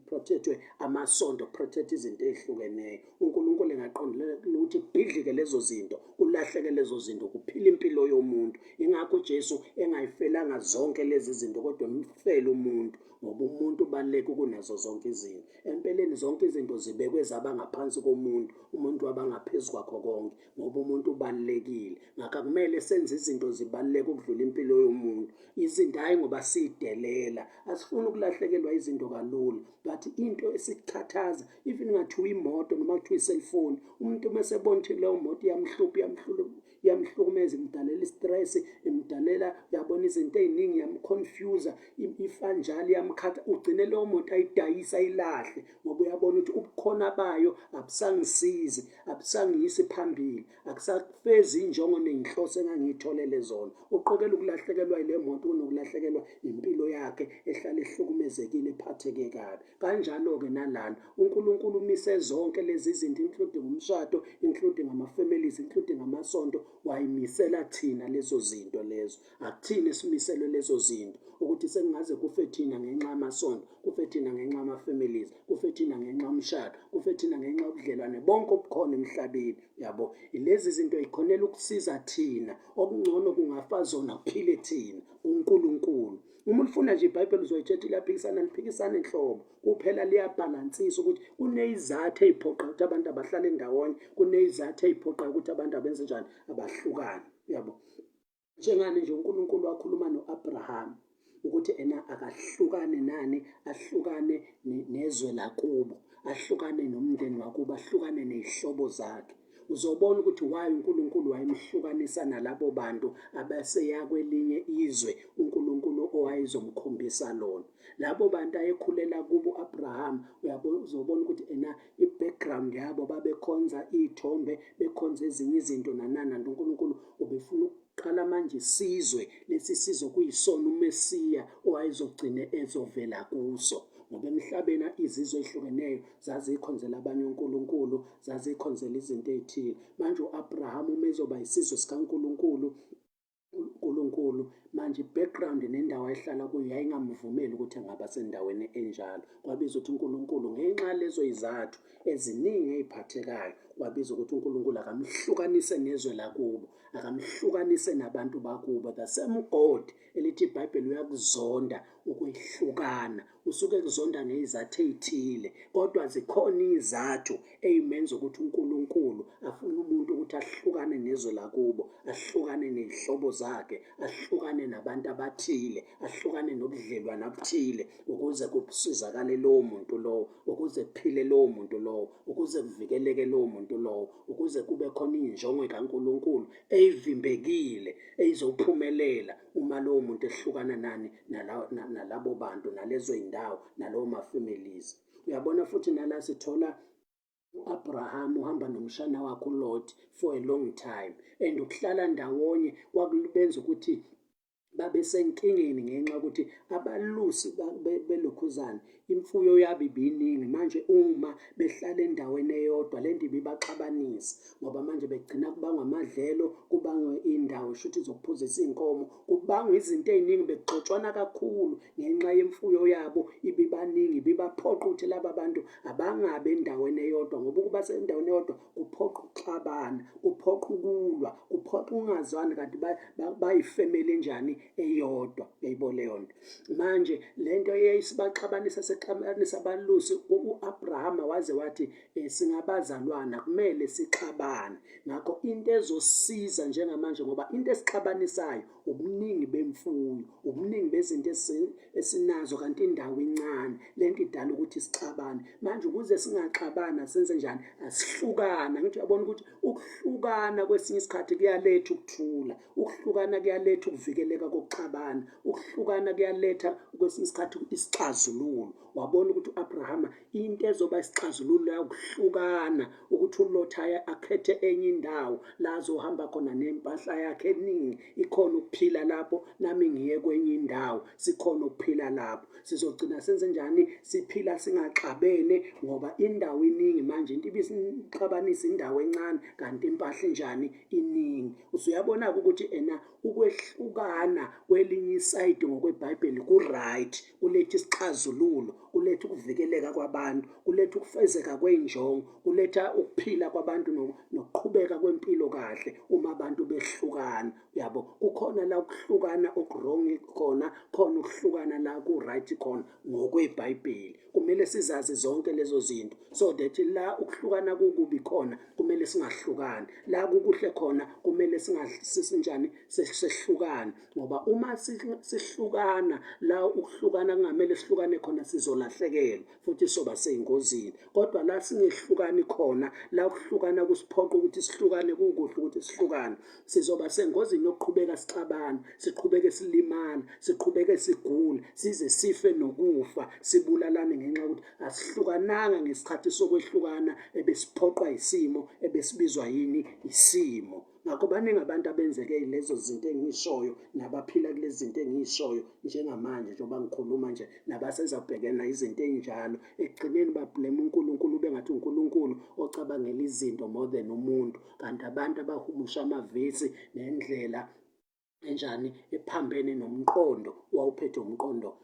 protectwe amasonto, protect izinto ey'hlukeneyo. uNkulunkulu engaqondelela ukuthi kubhidlike lezo zinto, kulahleke lezo zinto, kuphila impilo yomuntu. Ingakho uJesu engayifelanga zonke lezi zinto, kodwa emfele umuntu, ngoba umuntu ubaluleke kunazo zonke izinto. Empeleni zonke izinto zibekwe zaba ngaphansi komuntu, umuntu wabangaphezu kwakho konke, ngoba umuntu ubalulekile. Ngakho kumele senze izinto zibaluleke ukudlula impilo yomuntu. Izinto hhayi ngoba siyidelela, asifuni ukulahlekelwa izinto kalula, but into esikhathaza, even ngathiwa imoto noma kuthiwa i-cellphone, umuntu uma sebona ukuthi leyo moto iyamhlukumeza, imdalela i-stress, imdalela, uyabona, izinto ey'ningi, yamconfuse, ifa njalo, iyamkhatha, ugcine leyo moto ayidayisa, ayilahle, ngoba uyabona ukuthi ubukhona bayo abusangisizi, abusangiyisi phambili, akusafezi injongo ney'nhloso engangiyitholele zona. Uqokela ukulahlekelwa ile moto kunokulahlekelwa impilo yakhe, ehlala ehlukumezekile, ephatheke kabi. Kanjalo-ke nalana uNkulunkulu umise zonke lezi zinto, including umshado, including ama-families, including amasonto, wayimisela thina lezo zinto lezo. Akuthini esimiselwe lezo zinto, ukuthi sekungaze kufe thina ngenxa yamasonto, kufe thina ngenxa yama-families, kufe thina ngenxa yomshado, kufe thina ngenxa yobudlelwane bonke obukhona emhlabeni, yabo. Lezi zinto yikhonela ukusiza thina, okungcono kungafa zona, kuphile thina, uNkulunkulu. Uma ulifuna nje iBhayibheli uzoyitshela liphikisana enhlobo, kuphela liyabhalansisa ukuthi kuney'zathu ey'phoqa ukuthi abantu abahlale ndawonye, kuney'zathu ey'phoqa ukuthi abantu abenze njani, abahlukane, yabo. Njengani nje uNkulunkulu wakhuluma no-Abraham ukuthi ena akahlukane nani, ahlukane nezwe lakubo, ahlukane nomndeni wakubo, ahlukane ney'hlobo zakhe. Uzobona ukuthi why uNkulunkulu wayemhlukanisa nalabo bantu abaseya kwelinye izwe uNkulunkulu owayezomkhombisa lona. Labo bantu ayekhulela kubo u-Abraham, uzobona ukuthi i-background yabo babekhonza iy'thombe, bekhonza ezinye izinto nananana. uNkulunkulu ubefuna ukuqala manje isizwe, lesi sizwe kuyisona uMesiya owayezogcine ezovela kuso. Ngoba emhlabeni izizwe ey'hlukeneyo zazikhonzela abanye uNkulunkulu, zazikhonzela izinto ey'thile. Manje u-Abraham uma ezoba isizwe sikaNkulunkulu, manje i-background nendawo ayihlala kuyo yayingamvumeli ukuthi angaba sendaweni enjalo. Kwabiza ukuthi uNkulunkulu ngenxa yalezo y'zathu eziningi ey'phathekayo, kwabiza ukuthi uNkulunkulu akamhlukanise nezwe lakubo, akamhlukanise nabantu bakubo. The same God elithi iBhayibheli uyakuzonda ukwehlukana, usuke ekuzonda ngey'zathu ey'thile, kodwa zikhona izathu ey'menza ukuthi uNkulunkulu afune umuntu ukuthi ahlukane nezwe lakubo, ahlukane ney'hlobo zakhe, ahlukane nabantu abathile, ahlukane nobudlelwane obuthile, ukuze kusizakale lowo muntu lowo, ukuze kuphile lowo muntu lowo, ukuze kuvikeleke lowo muntu lowo, ukuze kube khona injongo kaNkulunkulu eyivimbekile eyizophumelela uma lowo muntu ehlukana nalabo bantu, nalezo y'ndawo, nalowo ma-families. Uyabona futhi nala sithola u-Abraham uhamba nomshana wakhe uLot for a long time, and ukuhlala ndawonye kwakubenza ukuthi babe senkingeni ngenxa yokuthi abalusi belokhuzana imfuyo yabo ibiningi. Manje uma behlala endaweni eyodwa le nto ibibaxabanisa, ngoba manje begcina kubangwa amadlelo, kubangwe indawo shuthi zokuphuzisa iy'nkomo, kubangwa izinto ey'ningi, begxotshwana kakhulu ngenxa yemfuyo yabo ibibaningi. Ibibaphoqa ukuthi laba bantu abangabe endaweni eyodwa, ngoba ukuba sendaweni eyodwa kuphoqa ukuxabana, kuphoqa ukulwa, kuphoqa ungazwani kanti bayifemeli enjani eyodwa. Yayibo leyo nto. Manje le nto yayisibaxabanisa, sexabanisa abalusi. U-Abrahama waze wathi singabazalwana kumele sixabane. Ngakho into ezosiza njengamanje, ngoba into esixabanisayo ubuningi bemfuyo, ubuningi bezinto esinazo, kanti indawo incane. Le nto idala ukuthi sixabane. Manje ukuze singaxabana senze njani? Asihlukana. Ngithi uyabona ukuthi ukuhlukana kwesinye isikhathi kuyaletha ukuthula, ukuhlukana kuyaletha ukuvikeleka kokuxabana, ukuhlukana kuyaletha kwesinye isikhathi isixazululo. Wabona ukuthi u-Abrahama into ezoba isixazululo yakuhlukana, ukuthi uLot akhethe enye indawo la azohamba khona nempahla yakhe eningi, ikhona ukuphila lapho, nami ngiye kwenye indawo, sikhona ukuphila lapho. Sizogcina senze njani? Siphila singaxabene, ngoba indawo iningi manje. Into ibisixabanisa indawo encane, kanti impahla enjani? Iningi. Usuyabona-ke ukuthi ukwehlukana kwelinye isayidi ngokweBhayibheli ku-right, kuletha isixazululo, kuletha ukuvikeleka kwabantu, kuletha ukufezeka kwey'njongo, kuletha ukuphila kwabantu nokuqhubeka kwempilo kahle uma abantu behlukana. Yabo, kukhona la ukuhlukana oku-wrong khona, khona ukuhlukana la ku-right khona ngokweBhayibheli. Kumele sizazi zonke lezo zinto, so that la ukuhlukana kukubi khona kumele singahlukani, la kukuhle khona kumele sinjani? Sehlukane. Ngoba uma sihlukana la ukuhlukana kungamele sihlukane khona, sizolahlekelwa futhi soba sey'ngozini. Kodwa la singehlukani khona, la ukuhlukana kusiphoqa ukuthi sihlukane, kukuhle ukuthi sihlukane, sizoba sengozini yokuqhubeka sixabana, siqhubeke silimala, siqhubeke sigula, size sife nokufa, sibulalane ngenxa yokuthi asihlukananga ngesikhathi sokwehlukana ebesiphoqwa isimo, ebesibizwa yini? Isimo. Ngakho baningi abantu abenzeke lezo zinto engiy'shoyo, nabaphila kulezi zinto engiy'shoyo njengamanje, njengoba ngikhuluma nje, nabasezabhekana izinto ey'njalo, ekugcineni bablame uNkulunkulu, bengathi uNkulunkulu ocabangela izinto more than umuntu, kanti abantu abahumusha amavesi nendlela enjani? Ephambene nomqondo wawuphethe umqondo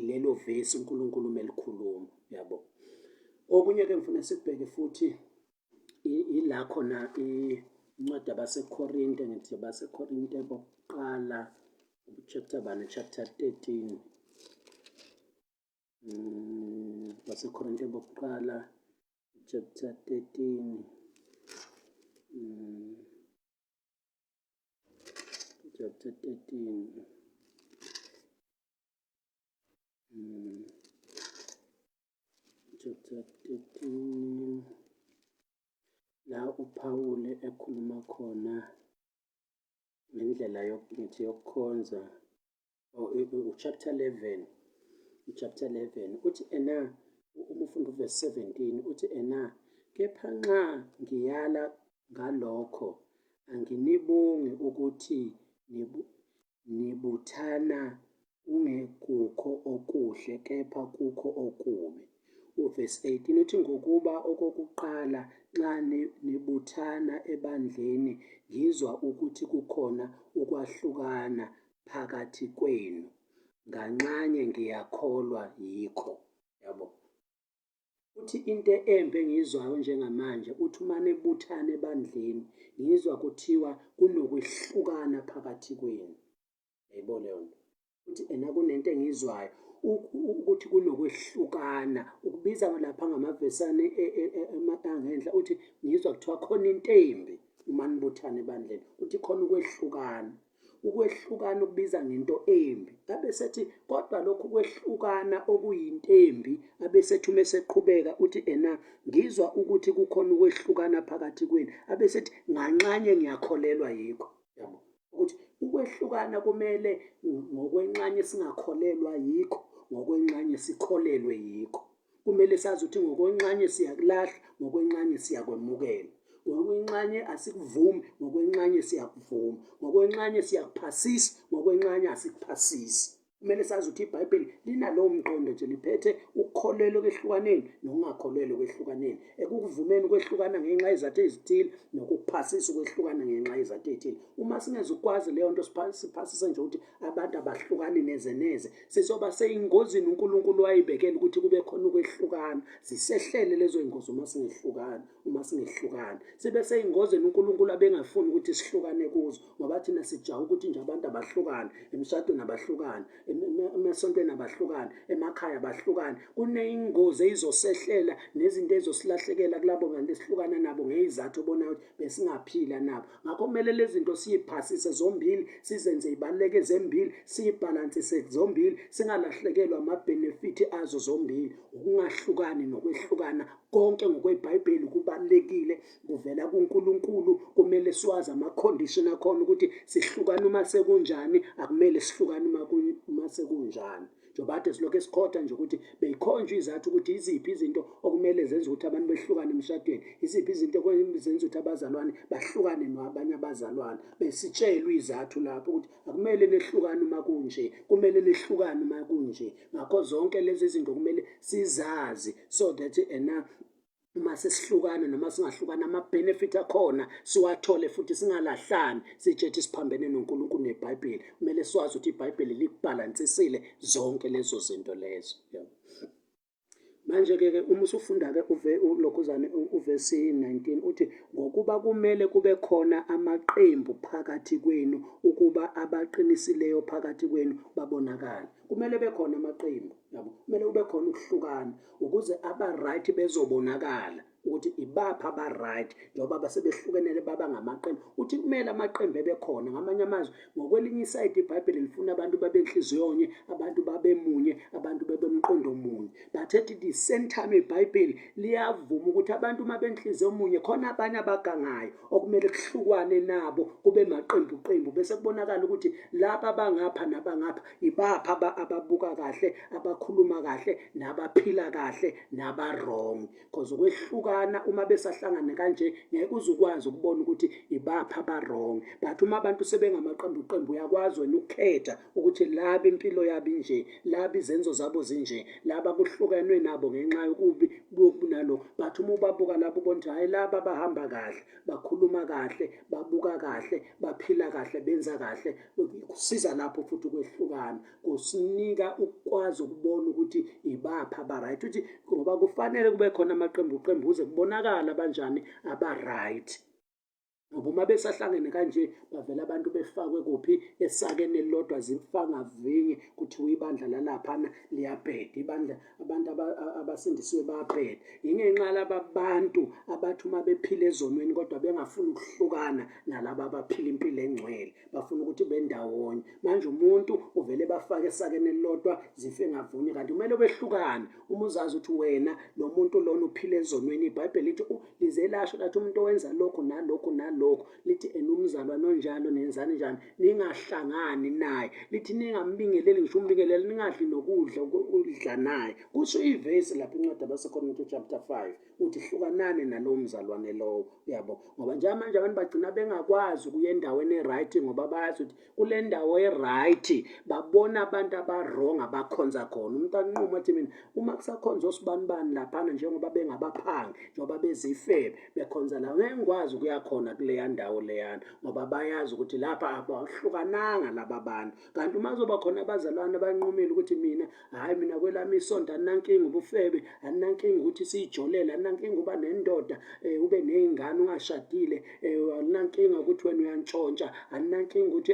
lelo vesi uNkulunkulu melikhuluma. Yabo, okunye-ke ngifuna sikubheke futhi ila khona incwadi yabaseKorinte, ngithi abaseKorinte bokuqala chapter 13. BaseKorinte bokuqala chapter 13. Chapter 13. chapter 13 la uPhawule ekhuluma khona ngendlela yokukhonza. Chapter 11, chapter 11 uthi ena, uma ufunda uverse 17 uthi ena, kepha nxa ngiyala ngalokho anginibongi ukuthi nibuthana kungekukho okuhle kepha kukho okubi. Uverse 18 uthi ngokuba okokuqala nxa nibuthana ebandleni ngizwa ukuthi kukhona ukwahlukana phakathi kwenu, nganxanye ngiyakholwa yikho. Yabo, uthi into embi engiyizwayo njengamanje uthi uma nibuthana ebandleni ngizwa kuthiwa kunokwehlukana phakathi kwenu. Yayibona leyo nto? Uthi ena kunento engiyizwayo ukuthi kunokwehlukana, ukubiza lapha ngamavesane angenhla uthi ngizwa kuthiwa khona into embi uma nibuthana ebandleni, uthi khona ukwehlukana. Ukwehlukana ukubiza ngento embi, abesethi kodwa lokhu kwehlukana okuyinto embi, abesethi uma eseqhubeka uthi ena ngizwa ukuthi kukhona ukwehlukana phakathi kwenu, abesethi nganxanye ngiyakholelwa yikho. Yabo, ukuthi ukwehlukana kumele ngokwenxanye singakholelwa yikho, ngokwenxanye sikholelwe yikho. Kumele sazi ukuthi ngokwenxanye siyakulahla, ngokwenxanye siyakwemukela. Ngokwenxanye asikuvumi, ngokwenxanye siyakuvuma. Ngokwenxanye siyakuphasisa, ngokwenxanye asikuphasisi. Kumele sazi ukuthi iBhayibheli linalowo mqondo nje, liphethe ukukholelwa kwehlukaneni nokungakholelwa kwehlukaneni, ekukuvumeni ukwehlukana ngenxa yezathu ezithile nokukuphasisa ukwehlukana ngenxa yezathu ezithile. Uma singezukwazi leyo nto siphasise nje ukuthi abantu abahlukani neze neze, sizoba seyingozini uNkulunkulu wayibekela ukuthi kube khona ukwehlukana. Zisehlele lezo iy'ngozi uma singehlukani. Sibe seyingozini uNkulunkulu abengafuni ukuthi sihlukane kuzo, ngoba thina sijaha ukuthi nje abantu abahlukane, emshadweni abahlukane, emasontweni abahlukane, emakhaya abahlukane. Kuney'ngozi ey'zosehlela nezinto ey'zosilahlekela kulabo bantu esihlukana nabo ngey'zathu obonayo ukuthi besingaphila nabo. Ngakho kumele lezi zinto siyiphasise zombili, sizenze y'baluleke zembili, siyibhalansise zombili, singalahlekelwa ama-benefit azo zombili. Ukungahlukani nokwehlukana konke ngokweBhayibheli kubalulekile, kuvela kuNkulunkulu. Kumele siwazi ama-condition akhona ukuthi sihlukane uma sekunjani, akumele sihlukane uma sekunjani. Njengoba kade silokhu esikhoda nje ukuthi beyikhonjwa izathu ukuthi iziphi izinto okumele zenze ukuthi abantu behlukane emshadweni, iziphi izinto zenza ukuthi abazalwane bahlukane nabanye abazalwane. Besitshelwe izathu lapho ukuthi akumele nehlukane uma kunje, kumele lehlukane uma kunje. Ngakho zonke lezi zinto kumele sizazi, so that uma sesihlukana noma singahlukana ama-benefit akhona siwathole futhi singalahlani, sijethi siphambene noNkulunkulu neBhayibheli. Kumele siwazi ukuthi iBhayibheli likubhalansisile zonke lezo zinto lezo. Manje-ke uma usufunda-ke ulokhuzane uvesi 19 uthi ngokuba kumele kube khona amaqembu phakathi kwenu ukuba abaqinisileyo phakathi kwenu babonakale. Kumele bekhona amaqembu, yabo, kumele kube khona ukuhlukana ukuze aba-right bezobonakala ukuthi ibapha aba-right njengoba basebehlukenele baba ngamaqembu. Uthi kumele amaqembu ebekhona. Ngamanye amazwi, ngokwelinye isayidi iBhayibheli lifuna abantu babe enhliziyonye, abantu babe munye, abantu babe mqondo munye. But at the same time iBhayibheli liyavuma ukuthi abantu uma benhliziyo munye khona abanye abagangayo okumele kuhlukwane nabo, kube maqembu bese kubonakala ukuthi laba abangapha nabangapha ibapha ababuka kahle, abakhuluma kahle, nabaphila kahle, naba-wrong. Because ukwehlukana uma besahlangane kanje ngeke uzukwazi ukubona ukuthi ibapha aba-wrong. But uma abantu sebengamaqembu uyakwazi wena ukukhetha ukuthi laba impilo yabo inje, laba izenzo zabo zinje, laba kuhlukanwe nabo ngenxa yokubi nalokho. But uma ubabuka labo ubona ukuthi hhayi laba bahamba kahle, bakhuluma kahle, babuka kahle, baphila kahle, benza kahle. Kusiza lapho futhi ukwehlukana, kusinika ukwazi ukubona ukuthi ibapha aba-right. Uthi ngoba kufanele kube khona amaqembu ukuze kubonakala abanjani aba-right. ngoba uma besahlangene kanje bavela abantu befakwe kuphi esakeni elilodwa zifangavinye kuthiwa ibandla lalaphana liyabheda, abantu abasindisiwe bayabheda. Yingenxa yalaba bantu abathi uma bephila ezonweni kodwa bengafuni ukuhlukana nalaba abaphila impilo engcwele, bafuna ukuthi bendawonye. Manje umuntu uvele bafake esakeni elilodwa zife ngavunye, kanti kumele behlukane. Uma uzazi ukuthi wena lo muntu lona uphila ezonweni, iBhayibheli lithi lize lasho lathi umuntu owenza lokhu nalokhu nalokhu, lithi umzalwane onjalo nenzani njani, ningahlangani naye. Lithi ningambingeleli, ngisho umbingeleli, ningadli nokudla ukudla naye. Kusho ivesi lapha incwadi yabaseKorinto chapter 5 uthi hlukanani nalowo mzalwane lowo, uyabo. Ngoba njengamanje abantu bagcina bengakwazi ukuya endaweni e-right ngoba bayazi ukuthi kule ndawo e-right babona abantu aba-wrong abakhonza khona. Umuntu anquma athi mina uma kusakhonza osibanibani laphana njengoba bengabaphangi, njengoba bezifebe bekhonza la, ngeke ngikwazi ukuya khona kuleya ndawo leyana ngoba bayazi ukuthi lapha abahlukananga laba bantu. Kanti uma kuzoba khona abazalwane abanqumile ukuthi mina hhayi, mina kwelami isonto aninankinga ubufebe, aninankinga ukuthi siyijolele, aninankinga uba nendoda ube ney'ngane ungashadile, aninankinga ukuthi wena uyantshontsha, aninankinga ukuthi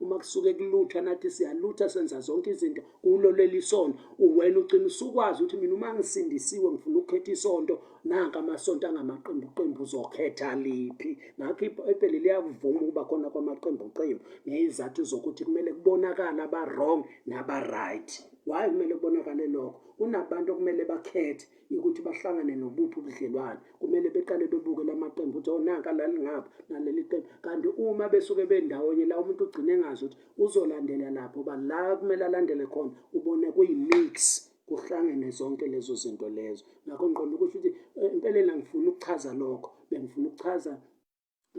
uma kusuke kulutha nathi siyalutha senza zonke izinto kulo leli sonto, wena ugcina usukwazi ukuthi mina uma ngisindisiwe ngifuna ukukhetha isonto, nanka amasonto angamaqembuqembu, uzokhetha liphi? Ngakho iBhayibheli liyavuma ukuba khona kwamaqembuqembu ngezizathu zokuthi kumele kubonakale aba-wrong naba-right. Why kumele kubonakale lokho? Kunabantu okumele bakhethe ukuthi bahlangane nobuphi ubudlelwane. Kumele beqale bebuke la maqembu ukuthi nanka lalingapha naleli qembu. Kanti uma besuke bendawonye la umuntu ugcine engazi ukuthi uzolandela lapho, ba la kumele alandele khona ubone kuyi-mix, kuhlangene zonke lezo zinto lezo. Ngakho ngiqonda ukuthi empeleni angifuni ukuchaza lokho, bengifuna ukuchaza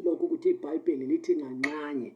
lokho ukuthi iBhayibheli lithi nganxanye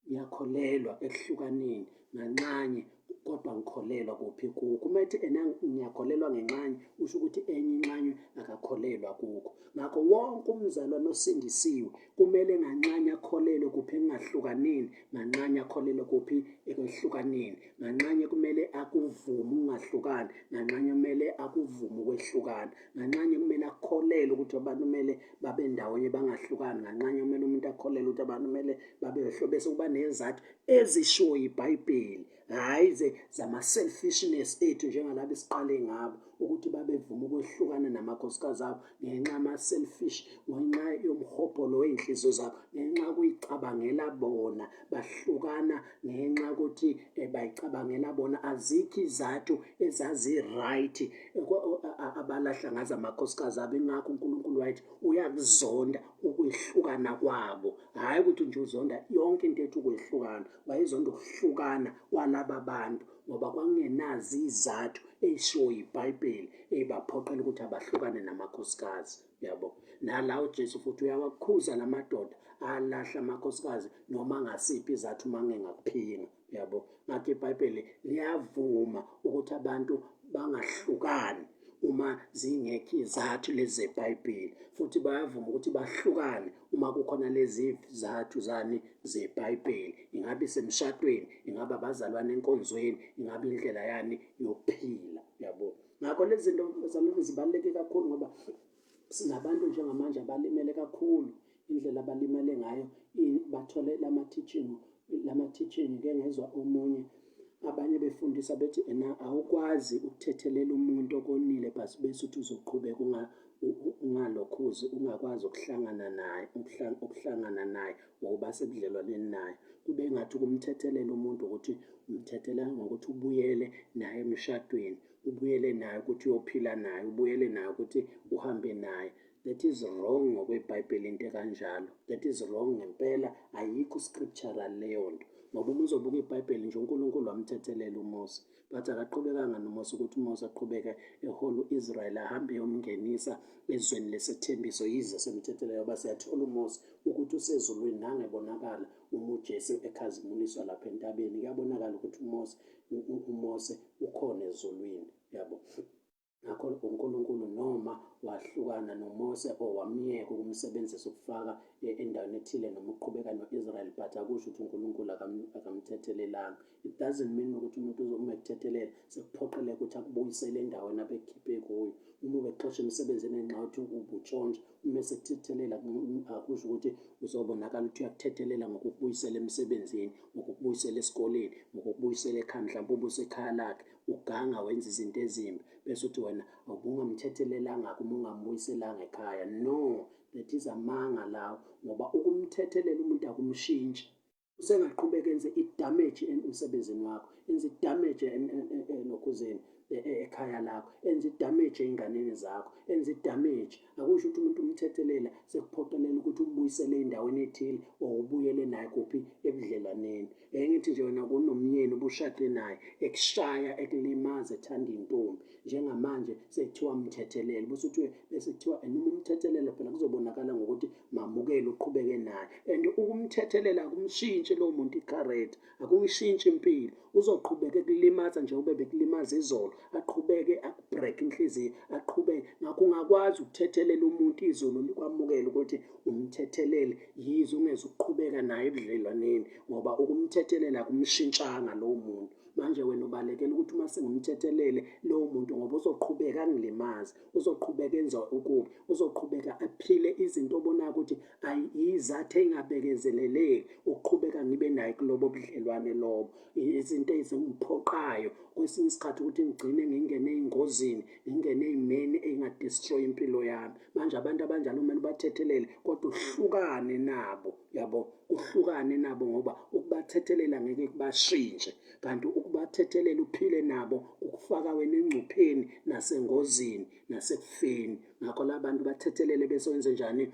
ngiyakholelwa ekuhlukaneni, nganxanye kodwa ngikholelwa kuphi? Kukho. Uma ethi ngiyakholelwa ngenxanye, usho ukuthi enye inxanye akakholelwa kukho. Ngakho wonke umzalwane osindisiwe kumele nganxanye akholelwe kuphi? Ekungahlukaneni. Nganxanye akholelwe kuphi? Ekwehlukaneni. Nganxanye kumele akuvume ukungahlukani, nganxanye kumele akuvume ukwehlukana, nganxanye kumele akholelwe ukuthi abantu kumele babe ndawonye bangahlukani, nganxanye kumele umuntu akholelwe ukuthi abantu kumele babe behlobo. Bese kuba nezathu ezishiwo iBhayibheli, hhayi zama-selfishness ethu njengalabo esiqale ngabo, ukuthi babevume ukwehlukana namakhosikazi abo ngenxa yama-selfish, ngenxa yomhobholo wey'nhliziyo zabo, ngenxa yokuy'cabangela bona, bahlukana ngenxa yokuthi bay'cabangela bona. Azikho izathu ezazi-right abalahla ngazo amakhosikazi abo. Ingakho uNkulunkulu wathi uyakuzonda ukwehlukana kwabo, hhayi ukuthi nje uzonda yonke into ethi ukwehlukana. Wayezonda ukuhlukana kwalaba bantu ngoba kwakungenazi izathu ey'shiwo iBhayibheli ey'baphoqela ukuthi abahlukane namakhosikazi, yabo. Nala uJesu futhi uyawakhuza la madoda alahla amakhosikazi noma ngasiphi izathu uma ngingakuphinga, yabo. Ngakho iBhayibheli liyavuma ukuthi abantu bangahlukani uma zingekho izathu lezi zeBhayibheli, futhi bayavuma ukuthi bahlukane uma kukhona lezi zathu zeBhayibheli. Ingabe isemshadweni, ingabe abazalwane enkonzweni, ingabe indlela yani yokuphila, yabo. Ngakho lezi zinto zalokhu zibaluleke kakhulu ngoba sinabantu njengamanje abalimele kakhulu, indlela abalimele ngayo bathole lama-teaching ngike ngezwa omunye abanye befundisa bethi awukwazi ukuthethelela umuntu okonile bese uthi uzoqhubeka ungalokhuzi, ungakwazi ukuhlangana naye ngoba sebudlelwaneni naye. Kube ngathi ukumthethelela umuntu ukuthi umthethelela ngokuthi ubuyele naye emshadweni, ubuyele naye ukuthi uyophila naye, ubuyele naye ukuthi uhambe naye. That is wrong ngokweBhayibheli into ekanjalo. That is wrong ngempela, ayikho scriptural leyo nto. Ngoba uma uzobuka iBhayibheli nje uNkulunkulu wamthethelela uMose, but akaqhubekanga noMose ukuthi uMose aqhubeke ehole u-Israyeli ahambe eyomngenisa ezweni lesethembiso yize semthethelela. Ngoba siyathola uMose ukuthi usezulwini, nangebonakala uma uJesu ekhazimuliswa lapha entabeni, kuyabonakala ukuthi uMose ukhona ezulwini, yabo. Ngakho uNkulunkulu noma wahlukana noMose or wamyeka ukumsebenzisa ukufaka endaweni ethile noma uqhubeka no-Israyeli, but akusho ukuthi uNkulunkulu akamthethelelanga. It doesn't mean ukuthi umuntu uma ekuthethelela sekuphoqeleka ukuthi akubuyisele endaweni abekhiphe kuyo. Uma ubexosha emsebenzini ngenxa yokuthi ubutshontsha, uma sekuthethelela akusho ukuthi uzobonakala ukuthi uyakuthethelela ngokukubuyisela emsebenzini, ngokukubuyisela esikoleni, ngokukubuyisela ekhaya, mhlawumbe ubusekhaya lakhe uganga wenza izinto ezimbi bese uthi wena ubungamthethelelanga uma ungambuyiselanga ekhaya. No, that is amanga lawo, ngoba ukumthethelela umuntu akumshintshi. Usengaqhubeka enze idamage emsebenzini wakho, enze idamage enokhuzeni ekhaya lakho, enze idamage ey'nganeni zakho, enze idamage. Akusho ukuthi umuntu umthethelela sekuphoqelela ukuthi umbuyisele endaweni ethile or ubuyele naye kuphi ebudlelaneni. Ngithi nje wena kunomyeni ubushade naye ekushaya, ekulimaza, ethanda intombi, njengamanje sekuthiwa mthethelela, bese kuthiwa noma umthethelela phela kuzobonakala ngokuthi mamukele uqhubeke naye. And ukumthethelela akumshintshi lowo muntu ikharacter, akumshintshi impilo. Uzoqhubeka ekulimaza nje ube bekulimaza izolo, aqhubeke akubreak inhliziyo, aqhubeke. Ngakho ungakwazi ukuthethelela umuntu izolo likwamukela ukuthi umthethelele, yize ungeze ukuqhubeka naye ebudlelwaneni, ngoba ukumthethelela akumshintshanga lowo muntu. Manje wena ubalekela ukuthi uma sengumthethelele lowo muntu, ngoba uzoqhubeka angilimazi, uzoqhubeka enza ukubi, uzoqhubeka aphile izinto obonayo ukuthi yizathu ey'ngabekezeleleki ukuqhubeka ngibe naye kulobo budlelwane lobo. Izinto ezingiphoqayo kwesinye isikhathi ukuthi ngigcine ngingene ey'ngozini, ngingene ey'meni ey'ngadestroy impilo yami. Manje abantu abanjalo kumele bathethelele, kodwa uhlukane nabo, yabo, uhlukane nabo, ngoba ukubathethelela ngeke kubashintshe, kanti ukubathethelela uphile nabo ukufaka wena engcupheni nasengozini nasekufeni. Ngakho la bantu bathethelele bese wenze njani?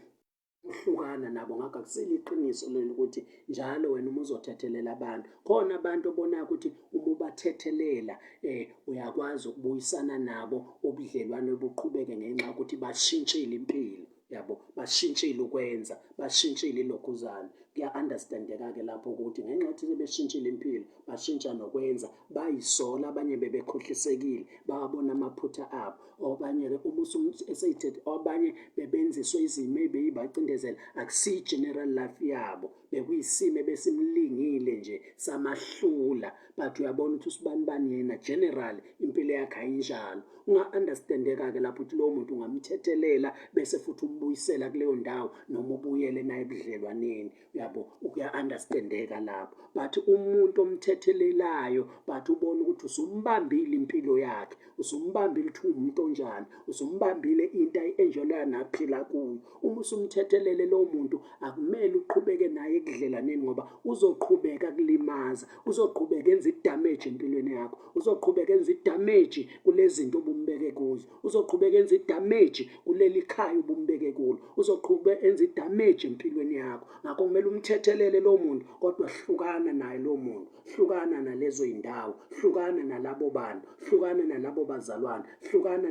Uhlukana nabo. Ngakho akusilo iqiniso lelo ukuthi njalo wena uma uzothethelela abantu, khona abantu obonayo ukuthi uma ubathethelela uyakwazi ukubuyisana nabo, ubudlelwane buqhubeke ngenxa yokuthi bashintshile impilo, yabo, bashintshile ukwenza, bashintshile ilokhuzana. Kuya-understand-eka-ke lapho ukuthi ngenxa yokuthi sebeshintshile impilo, bashintsha nokwenza, bayisola, abanye bebekhohlisekile, bawabona amaphutha abo. Abanye-ke abanye bebenziswa izimo ebeyibacindezela, akusiyo i-general life yabo, bekuyisimo ebesimlingile nje samahlula, but uyabona ukuthi usibanibani yena general impilo yakhe ayinjalo. Unga-understand-eka-ke lapho ukuthi lowo muntu ungamthethelela bese futhi umbuyisela kuleyo ndawo noma ubuyele naye ebudlelwaneni, yabo, kuya-understand-eka lapho. But umuntu omthethelelayo, but ubona ukuthi usumbambile impilo yakhe, usumbambile ukuthi uwumuntu onjani, usumbambile into enjalo naphila kuyo. Uma usumthethelele lowo muntu akumele uqhubeke naye ekudlelaneni, ngoba uzoqhubeka kulimaza, uzoqhubeka enza idamage empilweni yakho, uzoqhubeka enza idamage kulezi zinto obumbeke kuzo, uzoqhubeka enza idamage kuleli khaya obumbeke kulo, uzoqhubeka enza idamage empilweni yakho. Ngakho kumele umthethelele lowo muntu, kodwa hlukana naye lowo muntu, hlukana nalezo iy'ndawo, hlukana nalabo bantu, hlukana nalabo bazalwane, hlukana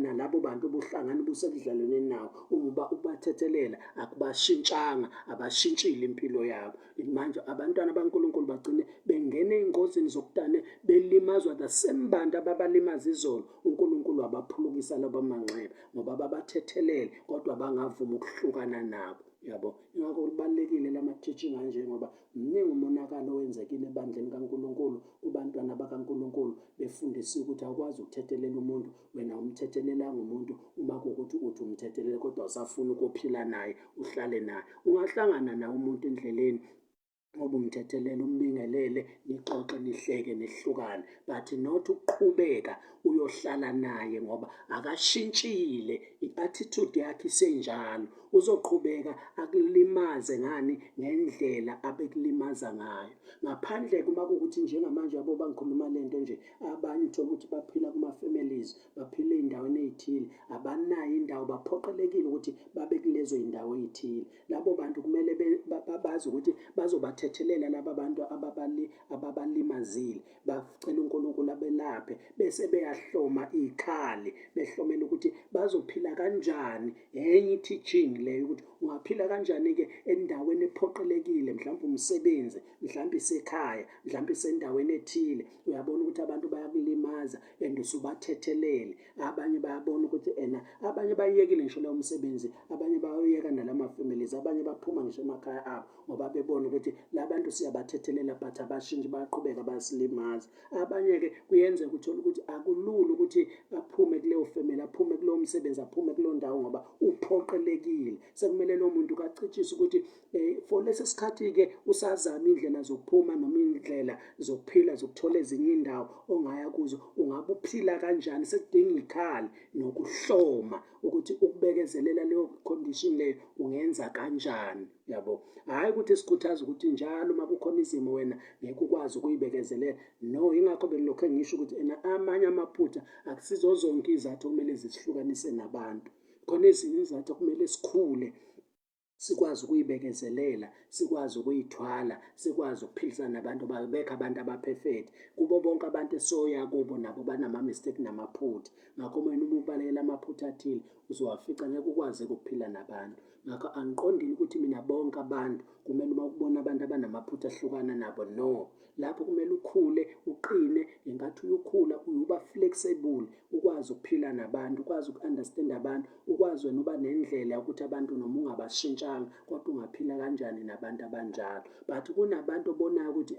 nalabo bantu obuhlangane busebudlalwaneni nawo. Uma ubathethelela akubashintshanga, abashintshile impilo yabo. Manje abantwana baNkulunkulu bagcine bengena ey'ngozini zokutane belimazwa the same bantu ababalimaza izolo. uNkulunkulu abaphulukisa laba manxeba ngoba babathethelele, kodwa bangavuma ukuhlukana nabo, yabo. Ngakho kubalulekile lama-teaching anje, ngoba mningi umonakalo owenzekile ebandleni kaNkulunkulu, kubantwana bakaNkulunkulu, befundisiwe ukuthi awukwazi ukuthethelela umuntu wena umthethelelanga umuntu uma kuwukuthi uthi umthethelela kodwa usafuna ukuphila naye, uhlale naye. Ungahlangana nawe umuntu endleleni ngoba umthethelela, umbingelele, nixoxe, nihleke, nihlukane, but not ukuqhubeka uyohlala naye ngoba akashintshile, i-attitude yakhe isenjalo. Uzoqhubeka akulimaze ngani? Ngendlela abekulimaza ngayo. Ngaphandle kuma kuwukuthi njengamanje yabo bangikhuluma lento nje, abanye uthola ukuthi baphila kuma-families, baphila ey'ndaweni ey'thile, abanayo indawo, baphoqelekile ukuthi babe kulezo y'ndawo ey'thile. Labo bantu kumele bazi ukuthi bazobathethelela laba bantu ababalimazile, bacela uNkulunkulu abelaphe, bese beyahloma ikhali, behlomela ukuthi bazophila ungaphila kanjani, enye i-teaching leyo ukuthi ungaphila kanjani-ke endaweni ephoqelekile, mhlawumbe umsebenzi, mhlawumbe isekhaya, mhlawumbe isendaweni ethile. Uyabona ukuthi abantu bayakulimaza and usubathethelele. Abanye bayabona ukuthi abanye bayiyekile ngisho leyo msebenzi, abanye bayayeka nalamafamilies, abanye baphuma ngisho emakhaya abo ngoba bebona ukuthi labantu siyabathethelela but abashintshi bayaqhubeka bayasilimaza. Abanye-ke kuyenzeka uthole ukuthi akulula ukuthi aphume kuleyo family, aphume kulowo msebenzi, aphume kuleyo ndawo ngoba uphoqelekile. Sekumele lo muntu kacitshise ukuthi for lesi sikhathi-ke usazama indlela zokuphuma noma indlela zokuphila zokuthola ezinye indawo ongaya kuzo. Ungabe uphila kanjani? Sekudinga ikhali nokuhloma ukuthi ukubekezelela leyo condition leyo ungenza kanjani, yabo. Hhayi ukuthi sikhuthaza ukuthi njalo uma kukhona izimo wena ngeke ukwazi ukuyibekezelela. No, yingakho bengilokhu ngisho ukuthi amanye amaphutha akusizo zonke izathu okumele zisihlukanise nabantu. Khona ezinye izathu okumele sikhule sikwazi ukuyibekezelela, sikwazi ukuyithwala, sikwazi ukuphilisana nabantu. Babekho abantu abaphefethi. Kubo bonke abantu esoya kubo nabo banama-mistake namaphutha. Ngakho mina uma ubalekela amaphutha athile uzowafica, ngeke ukwazi ukuphila nabantu. Ngakho angiqondile ukuthi mina bonke abantu kumele uma ukubona abantu abanamaphutha ahlukana nabo. No, lapho kumele ukhule, uqine, engathi uyukhula, uyuba flexible, ukwazi ukuphila nabantu, ukwazi uku-understand abantu, ukwazi wena uba nendlela ukuthi abantu noma ungabashintshanga kodwa ungaphila kanjani nabantu abanjalo. But kunabantu obonayo ukuthi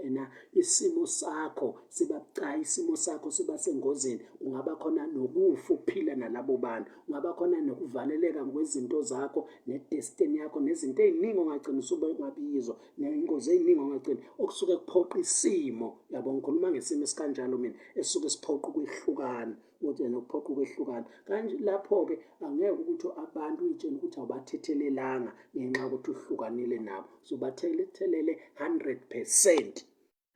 isimo sakho siba bucayi, isimo sakho siba sengozini. Kungaba khona nokufa ukuphila nalabo bantu, kungaba khona nokuvaleleka ngokwezinto zakho ne-destiny yakho nezinto ey'ningi ongagcina usuba ungabizwa, ney'ngozi ey'ningi ongagcina okusuke kuphoqa isimo. Yabo, ngikhuluma ngesimo esikanjalo mina esisuke siphoqa ukwehlukana, ukuthi ukuphoqa ukwehlukana kanje. Lapho-ke angeke ukuthi abantu uy'tshele ukuthi awubathethelelanga ngenxa yokuthi uhlukanile nabo. Uzobathethelele 100%,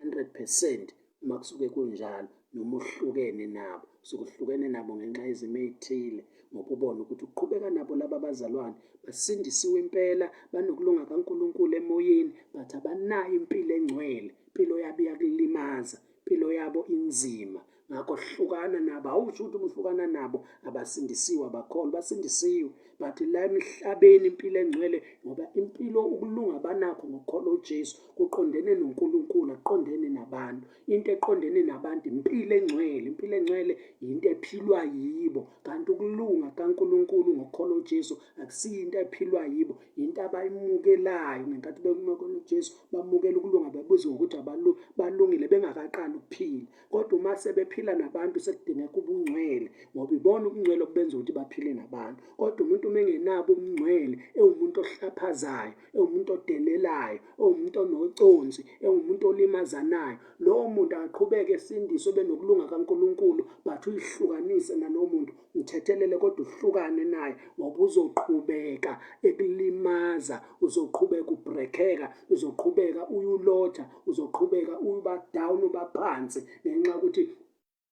100% uma kusuke kunjalo. Noma uhlukene nabo, usuke uhlukene nabo ngenxa yezimo ey'thile, ngoba ubone ukuthi ukuqhubeka nabo laba bazalwane basindisiwe impela, banokulunga kaNkulunkulu emoyeni, but abanayo impilo engcwele. Impilo yabo iyakulimaza, impilo yabo inzima. Ngakho hlukana nabo. Awusho ukuthi uma uhlukana nabo abasindisiwe, abakholwa, basindisiwe, but la emhlabeni impilo engcwele, ngoba impilo ukulunga abanakho ngokukholwa uJesu kuqondene noNkulunkulu, akuqondene nabantu. Into eqondene nabantu impilo engcwele. Impilo engcwele into ephilwa yibo, kanti ukulunga kaNkulunkulu ngokukholwa uJesu akusiyo into ephilwa yibo, into abayimukelayo. Ngenkathi bemukela uJesu bamukela ukulunga, babuzwe ukuthi balungile bengakaqali ukuphila. Kodwa uma sebephila nabantu sekudingeka ubungcwele, ngoba ibona ubungcwele obenza ukuthi baphile nabantu. Kodwa umuntu uma engenabo ubungcwele, ewumuntu ohlaphazayo, ewumuntu odelelayo, ewumuntu onoconsi, ewumuntu olimazanayo, lowo muntu aqhubeke esindiswe benokulunga kaNkulunkulu, but uyihlukanise nalowo muntu, uthethelele kodwa uhlukane naye, ngoba uzoqhubeka ekulimaza, uzoqhubeka ubrekheka, uzoqhubeka uyulotha, uzoqhubeka uba down, uba phansi, ngenxa yokuthi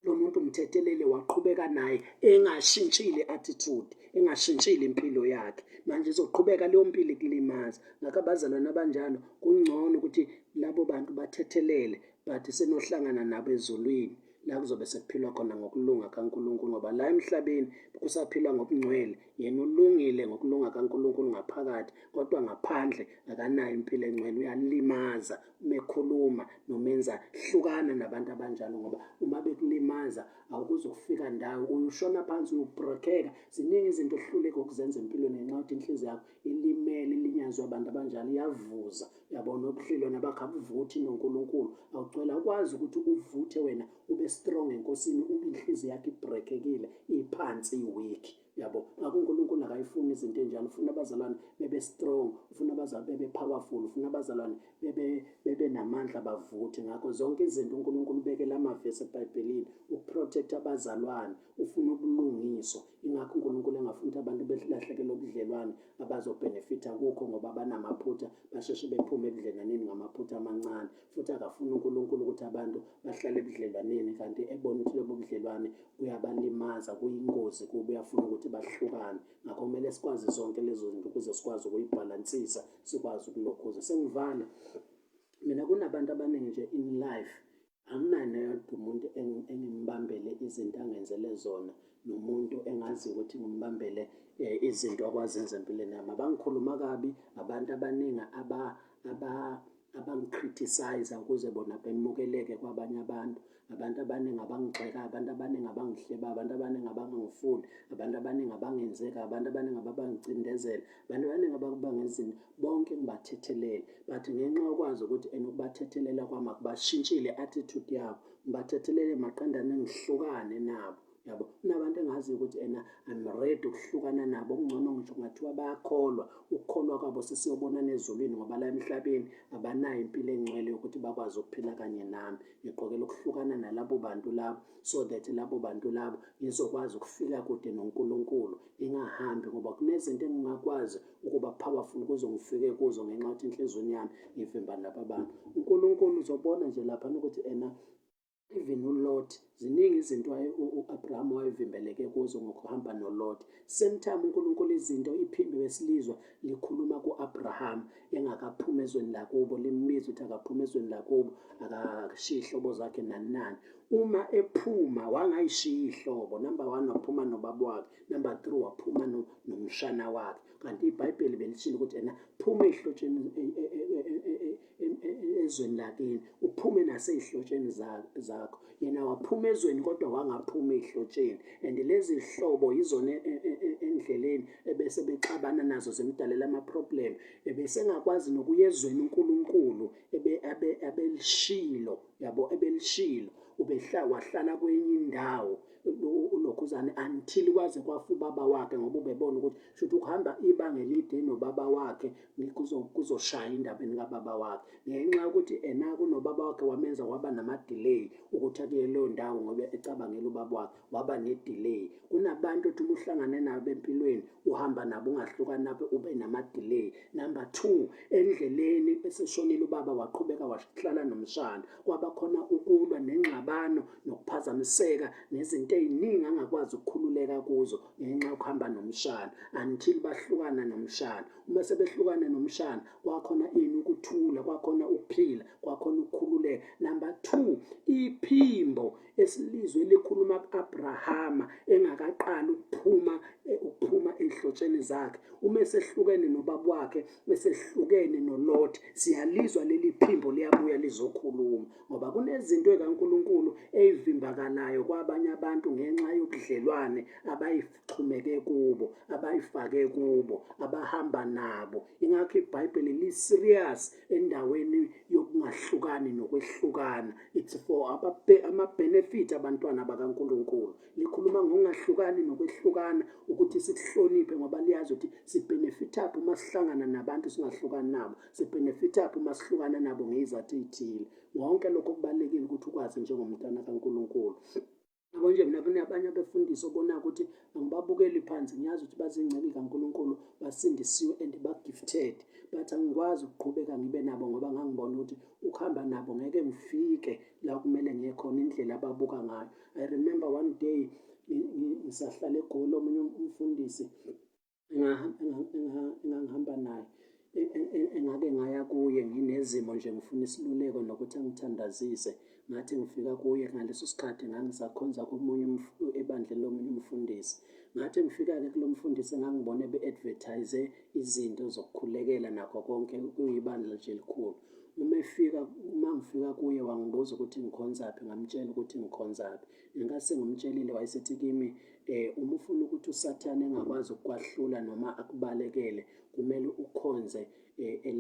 lo muntu umthethelele waqhubeka naye engashintshile attitude, engashintshile impilo yakhe. Manje izoqhubeka leyo mpilo ikulimaza. Ngakho abazalwane abanjalo kungcono ukuthi labo bantu bathethelele, but senohlangana nabo ezulwini, la kuzobe sekuphilwa khona ngokulunga kaNkulunkulu, ngoba la emhlabeni kusaphilwa ngobungcwele. Yena ulungile ngokulunga kaNkulunkulu ngaphakathi, kodwa ngaphandle akanayo impilo engcwele, uyalimaza mekhuluma nomenza. Hlukana nabantu abanjalo, ngoba uma bekulimaza awukuzofika ndawo, uyushona phansi, uyubhrekeka. Ziningi izinto ohluleka ukuzenza empilweni ngenxa yokuthi inhliziyo yakho ilimele, ilinyazwe abantu abanjalo, iyavuza. Yabona ubudlelwane bakho abuvuthi noNkulunkulu, awugcwele, akwazi ukuthi uvuthe wena ube strong enkosini, ube inhliziyo yakho ibhrekekile, iphansi, iweak. Yabo, ngakho uNkulunkulu akayifuni izinto enjalo. Ufuna abazalwane bebe strong, ufuna abazalwane bebe powerful, ufuna abazalwane bebe namandla, bavuthe. Ngakho zonke izinto uNkulunkulu ubekela amavesi eBhayibhelini ukuprotect abazalwane, ufuna ubulungiswa. Ingakho uNkulunkulu engafuni ukuthi abantu belahlekelwe ubudlelwane abazobhenefitha kukho, ngoba banamaphutha basheshe bephume ebudlelwaneni ngamaphutha amancane. Futhi akafuni uNkulunkulu ukuthi abantu bahlale ebudlelwaneni kanti ebona ukuthi lobo budlelwane buyabalimaza, kuyingozi kubo, uyafuna ukuthi bahlukane. Ngakho kumele sikwazi zonke lezo zinto ukuze sikwazi ukuyibhalansisa, sikwazi ukulokhuza. Sengivala, mina kunabantu abaningi nje in life, anginaye neyodwa umuntu engimbambele izinto angenzele zona, nomuntu engazi ukuthi ngimbambele izinto akwazenza empilweni yami. Abangikhuluma kabi abantu abaningi abangi-criticize ukuze bona bemukeleke kwabanye abantu. Abantu abaningi abangigxeka, abantu abaningi abangihleba, abantu abaningi abangangifuni, abantu abaningi abangenzeka, abantu abaningi abangicindezela, abantu abaningi abakubanga izinto, bonke ngibathethelele. But ngenxa yokwazi ukuthi ukubathethelela kwami akubashintshile i-attitude yabo, ngibathethelele maqondana ngihlukane nabo. Yabo, kunabantu engaziyo ukuthi I'm ready ukuhlukana nabo. Okungcono ngisho kungathiwa bayakholwa, ukukholwa kwabo sesiyobonana ezulwini ngoba la emhlabeni abanayo impilo engcwele yokuthi bakwazi ukuphila kanye nami. Ngiqokela ukuhlukana nalabo bantu labo so that labo bantu labo ngizokwazi ukufika kude noNkulunkulu, ngingahambi ngoba kunezinto engingakwazi ukuba powerful kuze ngifike kuzo ngenxa yokuthi enhliziyweni yami ngivimba laba bantu. uNkulunkulu uzobona nje lapha ukuthi even uLot, ziningi izinto u-Abraham wayevimbeleke kuzo ngokuhamba noLot. Same time uNkulunkulu iphimbo besilizwa likhuluma ku-Abraham engakaphumi ezweni lakubo, limbiza ukuthi akaphuma ezweni lakubo, akashiye ihlobo zakhe nani nani. Uma ephuma wangayishiya ihlobo. Number 1, waphuma nobaba wakhe. Number 3, waphuma nomshana wakhe. Kanti iBhayibheli belishilo ukuthi phuma ey'hlotsheni ezweni lakini, uphume nasey'hlotsheni zakho. Yena waphuma ezweni kodwa wangaphumi ey'hlotsheni. And lezi hlobo yizona endleleni ebese bexabana nazo zimdalela ama-problem. Ebesengakwazi nokuya ezweni uNkulunkulu ebelishilo, yabo, ebelishilo. Wahlala kwenye indawo ulokhuzane until kwaze kwafa ubaba wakhe, ngoba ubebona ukuthi shuthi ukuhamba ibanga elide nobaba wakhe kuzoshaya indabeni kababa wakhe. Ngenxa yokuthi kunobaba wakhe wamenza waba nama-delay ukuthi akuye leyo ndawo ngoba ecabangela ubaba wakhe, waba ne-delay. Kunabantu othi uma uhlangane nabo empilweni, uhamba nabo ungahlukani nabo, ube nama-delay. Number 2, endleleni eseshonile ubaba waqhubeka wahlala nomshana, kwaba khona ukulwa nengxabano nokuphazamiseka nezinto ey'ningi angakwazi ukukhululeka kuzo ngenxa yokuhamba nomshana until bahlukana nomshana. Uma sebehlukana nomshana kwakhona ukuthula, kwakhona ukuphila, kwakhona ukukhululeka. Number 2, iphimbo esilizwe likhuluma ku-Abrahama engakaqali ukuphuma ey'hlotsheni zakhe. Uma esehlukene nobaba wakhe, esehlukene noLot, siyalizwa leli phimbo liyabuya lizokhuluma, ngoba kunezinto ekaNkulunkulu ey'vimbakalayo kwabanye abantu ngenxa yobudlelwane abayixhumeke kubo, abayifake kubo, abahamba nabo. Ingakho iBhayibheli li-serious endaweni yokungahlukani nokwehlukana. It's for ama-benefit abantwana bakaNkulunkulu. Likhuluma ngokungahlukani nokwehlukana ukuthi sikuhloniphe, ngoba liyazi ukuthi sibhenefithaphi uma sihlangana nabantu singahlukani nabo, sibhenefithaphi uma sihlukana nabo ngey'zathu ey'thile. Konke lokho kubalulekile ukuthi ukwazi njengomntwana kaNkulunkulu. Yabo nje mina kunabanye abefundisi obona ukuthi angibabukeli phansi, ngiyazi ukuthi bazingceli kaNkulunkulu, basindisiwe and ba-gifted, but angikwazi ukuqhubeka ngibe nabo ngoba ngangibona ukuthi ukuhamba nabo ngeke ngifike la kumele ngiye khona, indlela ababuka ngayo. I remember one day ngisahlala eGoli, omunye umfundisi engangihamba naye engake ngaya kuye nginezimo nje ngifuna isiluleko nokuthi angithandazise. Ngathi ngifika kuye, ngaleso sikhathi ngangisakhonza komunye ebandleni lomunye umfundisi. Ngathi ngifika-ke kulo mfundisi ngangibone be-advertise izinto zokukhulekela nakho konke, kuyibandla nje elikhulu. Uma ngifika kuye wangibuza ukuthi ngikhonzaphi, ngamtshela ukuthi ngikhonzaphi. Ngingase ngimtshelile, wayesethi kimi uma ufuna ukuthi uSathane engakwazi ukukwahlula noma akubalekele, kumele ukhonze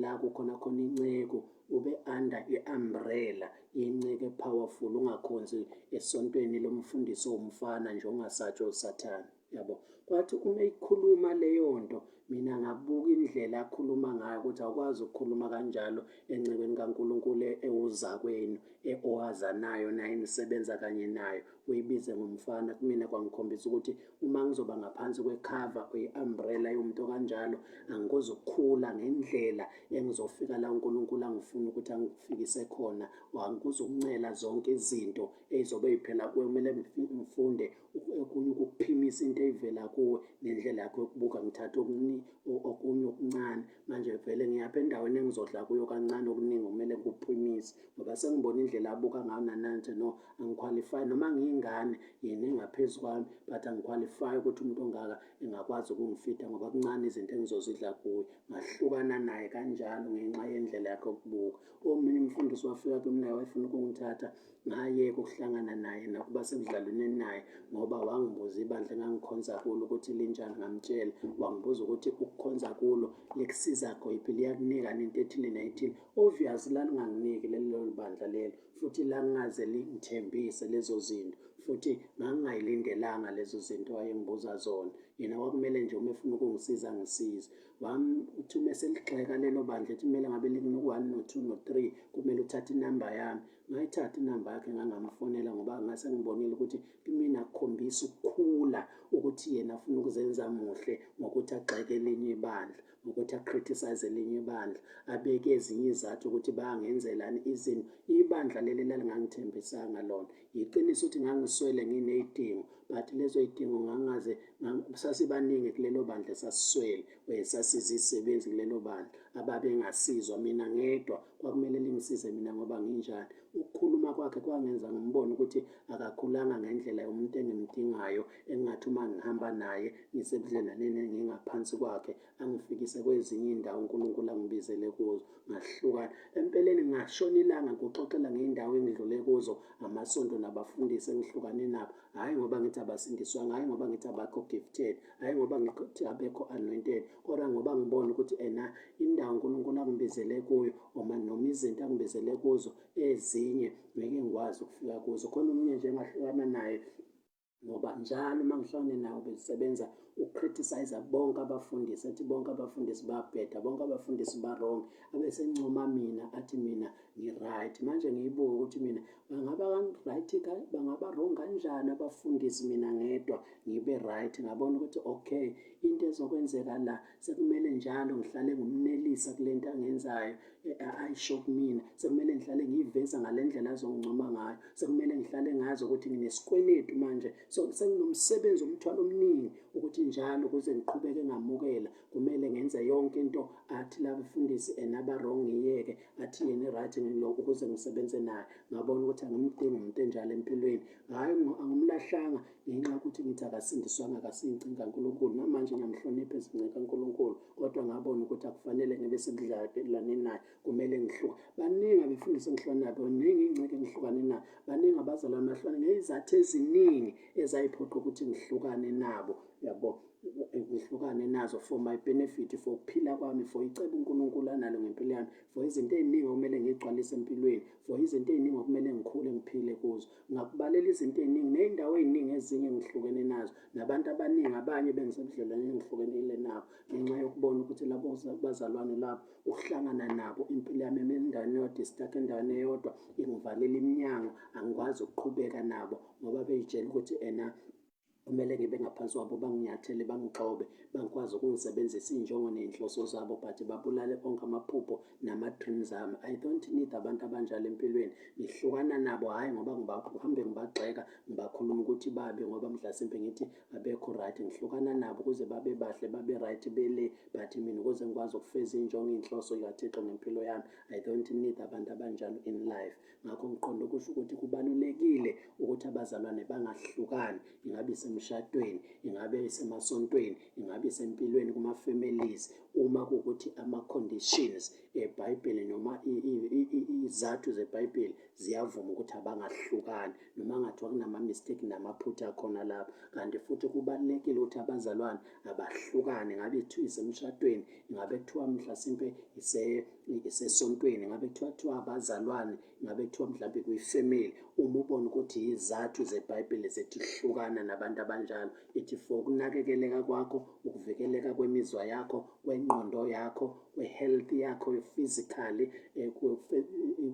la kukhona inceku, ube under i-umbrella yenceke epowerful, ungakhonzi esontweni lomfundisi owumfana nje ongasatshwa uSathane. Yabo, kwathi uma ikhuluma leyo nto, mina ngabuka indlela akhuluma ngayo ukuthi awukwazi ukukhuluma kanjalo encekweni kaNkulunkulu ewuzakwenu, owazanayo naye, nisebenza kanye nayo, uyibize ngomfana. Kumina kwangikhombisa ukuthi uma ngizoba ngaphansi kwekhava i-umbrella yomuntu okanjalo, angikoze ukukhula ngendlela engizofika la uNkulunkulu angifuna ukuthi angifikise khona. Angikuze ukuncela zonke izinto ey'zobe y'phela kuwe, kumele ngifunde okunye ukuphimisa into ey'vela kuwe nendlela yakho yokubuka. Ngithatha okunye okuncane, manje vele ngiyapha endaweni engizodla kuyo kancane, okuningi kumele ngikuphimise ngoba sengibona indlela abuka ngayo nananje. No, angikhwalifai, noma ngiyingane yena engaphezu kwami, but angikhwalifai ukuthi umuntu ongaka engakwazi ukungifida ngoba kuncane izinto engizozidla kuye. Ngahlukana naye kanjalo ngenxa yendlela yakhe yokubuka. Omunye umfundisi wafika kimi naye wayefuna ukungithatha, ngayeka ukuhlangana naye nakuba sebudlalweni naye ngoba wangibuza ibandla engangikhonza kulo ukuthi linjani. Ngamtshela, wangibuza ukuthi ukukhonza kulo likusiza kephi, liyakunika into ethile nethile. Obvious lalinganginiki lelo bandla lelo, futhi langaze lingithembise lezo zinto, futhi ngangingayilindelanga lezo zinto wayengibuza zona. Yena kwakumele nje uma efuna ukungisiza angisize. Uthi uma seligxeka lelo bandla ethi kumele ngabe likunika u-1 no-2 no-3, kumele uthathe inamba yami. Ngayithatha inamba yakhe ngangamfonela ngoba ngase ngibonile ukuthi kimina akukhombisa ukukhula, ukuthi yena afuna ukuzenza muhle ngokuthi agxeke elinye ibandla, ngokuthi acriticize elinye ibandla, abeke ezinye izathu ukuthi bayangenzelani izinto. Ibandla leli lalingangithembisanga lona. Yiqiniso ukuthi ngangiswele nginey'dingo, but lezo y'dingo ngangaze sasibaningi kulelo bandla esasiswele, sasiza izisebenzi kulelo bandla ababengasizwa. Mina ngedwa kwakumele lingisize mina ngoba nginjani. Ukukhuluma kwakhe kwangenza ngimbone ukuthi akakhulanga ngendlela yomuntu engimdingayo, engathi uma ngihamba naye ngisebudlelwaneni ngingaphansi kwakhe angifikise kwezinye iy'ndawo uNkulunkulu angibizele kuzo. Ngahlukana empeleni, ngashona ilanga ngikuxoxela ngey'ndawo engidlule kuzo, amasonto nabafundisi engihlukane nabo. Hhayi ngoba ngithi abasindiswanga, hhayi ngoba ngithi abakho gifted, hhayi ngoba ngithi abekho anointed, kodwa ngoba ngibona ukuthi indawo uNkulunkulu angibizele kuyo noma izinto angibizele kuzo ezinye ngeke ngikwazi ukufika kuzo. Khona omunye nje engahlukana naye ngoba njalo uma ngihlangane nawo besebenza ukukriticize bonke abafundisi, athi bonke abafundisi babheda, bonke abafundisi ba-wrong, abesencoma mina, athi mina ngi-right. Manje ngiyibuka ukuthi mina bangaba wrong kanjani abafundisi, mina ngedwa ngibe right. Ngabona ukuthi okay, into ezokwenzeka la sekumele njalo ngihlale ngumnelisa kule nto angenzayo ayisho kumina. Sekumele ngihlale ngiyiveza ngale ndlela azongincoma ngayo. Sekumele ngihlale ngazi ukuthi nginesikweletu manje, so senginomsebenzi umthwalo omningi ukuthi njalo ukuze ngiqhubeke ngamukela kumele ngenze yonke into athi labafundisi aba-wrong ngiyeke, athi yena i-right ukuze ngisebenze naye. Ngabona ukuthi angimdingi umuntu enjalo empilweni. Hhayi, angimlahlanga ngenxa yokuthi ngithi akasindiswanga, akasiyincinga kaNkulunkulu. Namanje ngiyamhlonipha ezincinga kaNkulunkulu, kodwa ngabona ukuthi akufanele ngibe sebudlelwaneni naye, kumele ngihluka. Baningi abefundisi engihlukane nabo, baningi iy'ngceke engihlukane nabo, baningi abazalwane bahlukane ngey'zathu eziningi ezayiphoqa ukuthi ngihlukane nabo, yabo, ngihlukane nazo for my benefit, for ukuphila kwami, for icebo uNkulunkulu analo ngempilo yami, for izinto ey'ningi okumele ngiy'gcwalise empilweni, for izinto ey'ningi okumele ngikhule ngiphile kuzo. Ngakubalela izinto ey'ningi ney'ndawo ey'ningi ezinye engihlukene nazo, nabantu abaningi abanye bengisebudlelwaneni engihlukenile nabo, ngenxa yokubona ukuthi labo bazalwane labo, ukuhlangana nabo impilo yami endaweni eyodwa, isithathe endaweni eyodwa, ingivalela iminyango, angikwazi ukuqhubeka nabo ngoba bey'tshela ukuthi kumele ngibe ngaphansi kwabo, banginyathele, bangigxobe, bangikwazi ukungisebenzisa iy'njongo ney'nhloso zabo, but babulale onke amaphupho nama-dreams ami. I don't need abantu abanjalo empilweni. Ngihlukana nabo hhayi ngoba ngihambe ngibagxeka, ngibakhuluma ukuthi babi ngoba mhlasimpe ngithi abekho right. Ngihlukana nabo ukuze babe bahle, babe right, bele, but mina ukuze ngikwazi ukufeza iy'njongo, iy'nhloso zikaThixo ngempilo yami. I don't need abantu abanjalo in life. Ngakho ngiqonde ukusho ukuthi kubalulekile ukuthi abazalwane bangahlukani, ingabe isemshadweni, ingabe isemasontweni, ingabe isempilweni kuma-families, uma kuwukuthi ama-conditions eBhayibheli noma izathu zeBhayibheli ziyavuma ukuthi abangahlukani, noma ngathiwa kunama-mistake namaphutha akhona lapho. Kanti futhi kubalulekile ukuthi abazalwane abahlukane, ingabe kuthiwa isemshadweni, ingabe kuthiwa mhlasimpe isesontweni, ingabe kuthiwa abazalwane, ingabe kuthiwa mhlawumbe kuyifamily. Uma ubona ukuthi izathu zeBhayibheli zethi hlukana nabantu abanjalo, ithi for ukunakekeleka kwakho, ukuvikeleka kwemizwa yakho, kwengqondo yakho, kwe-health yakho physically,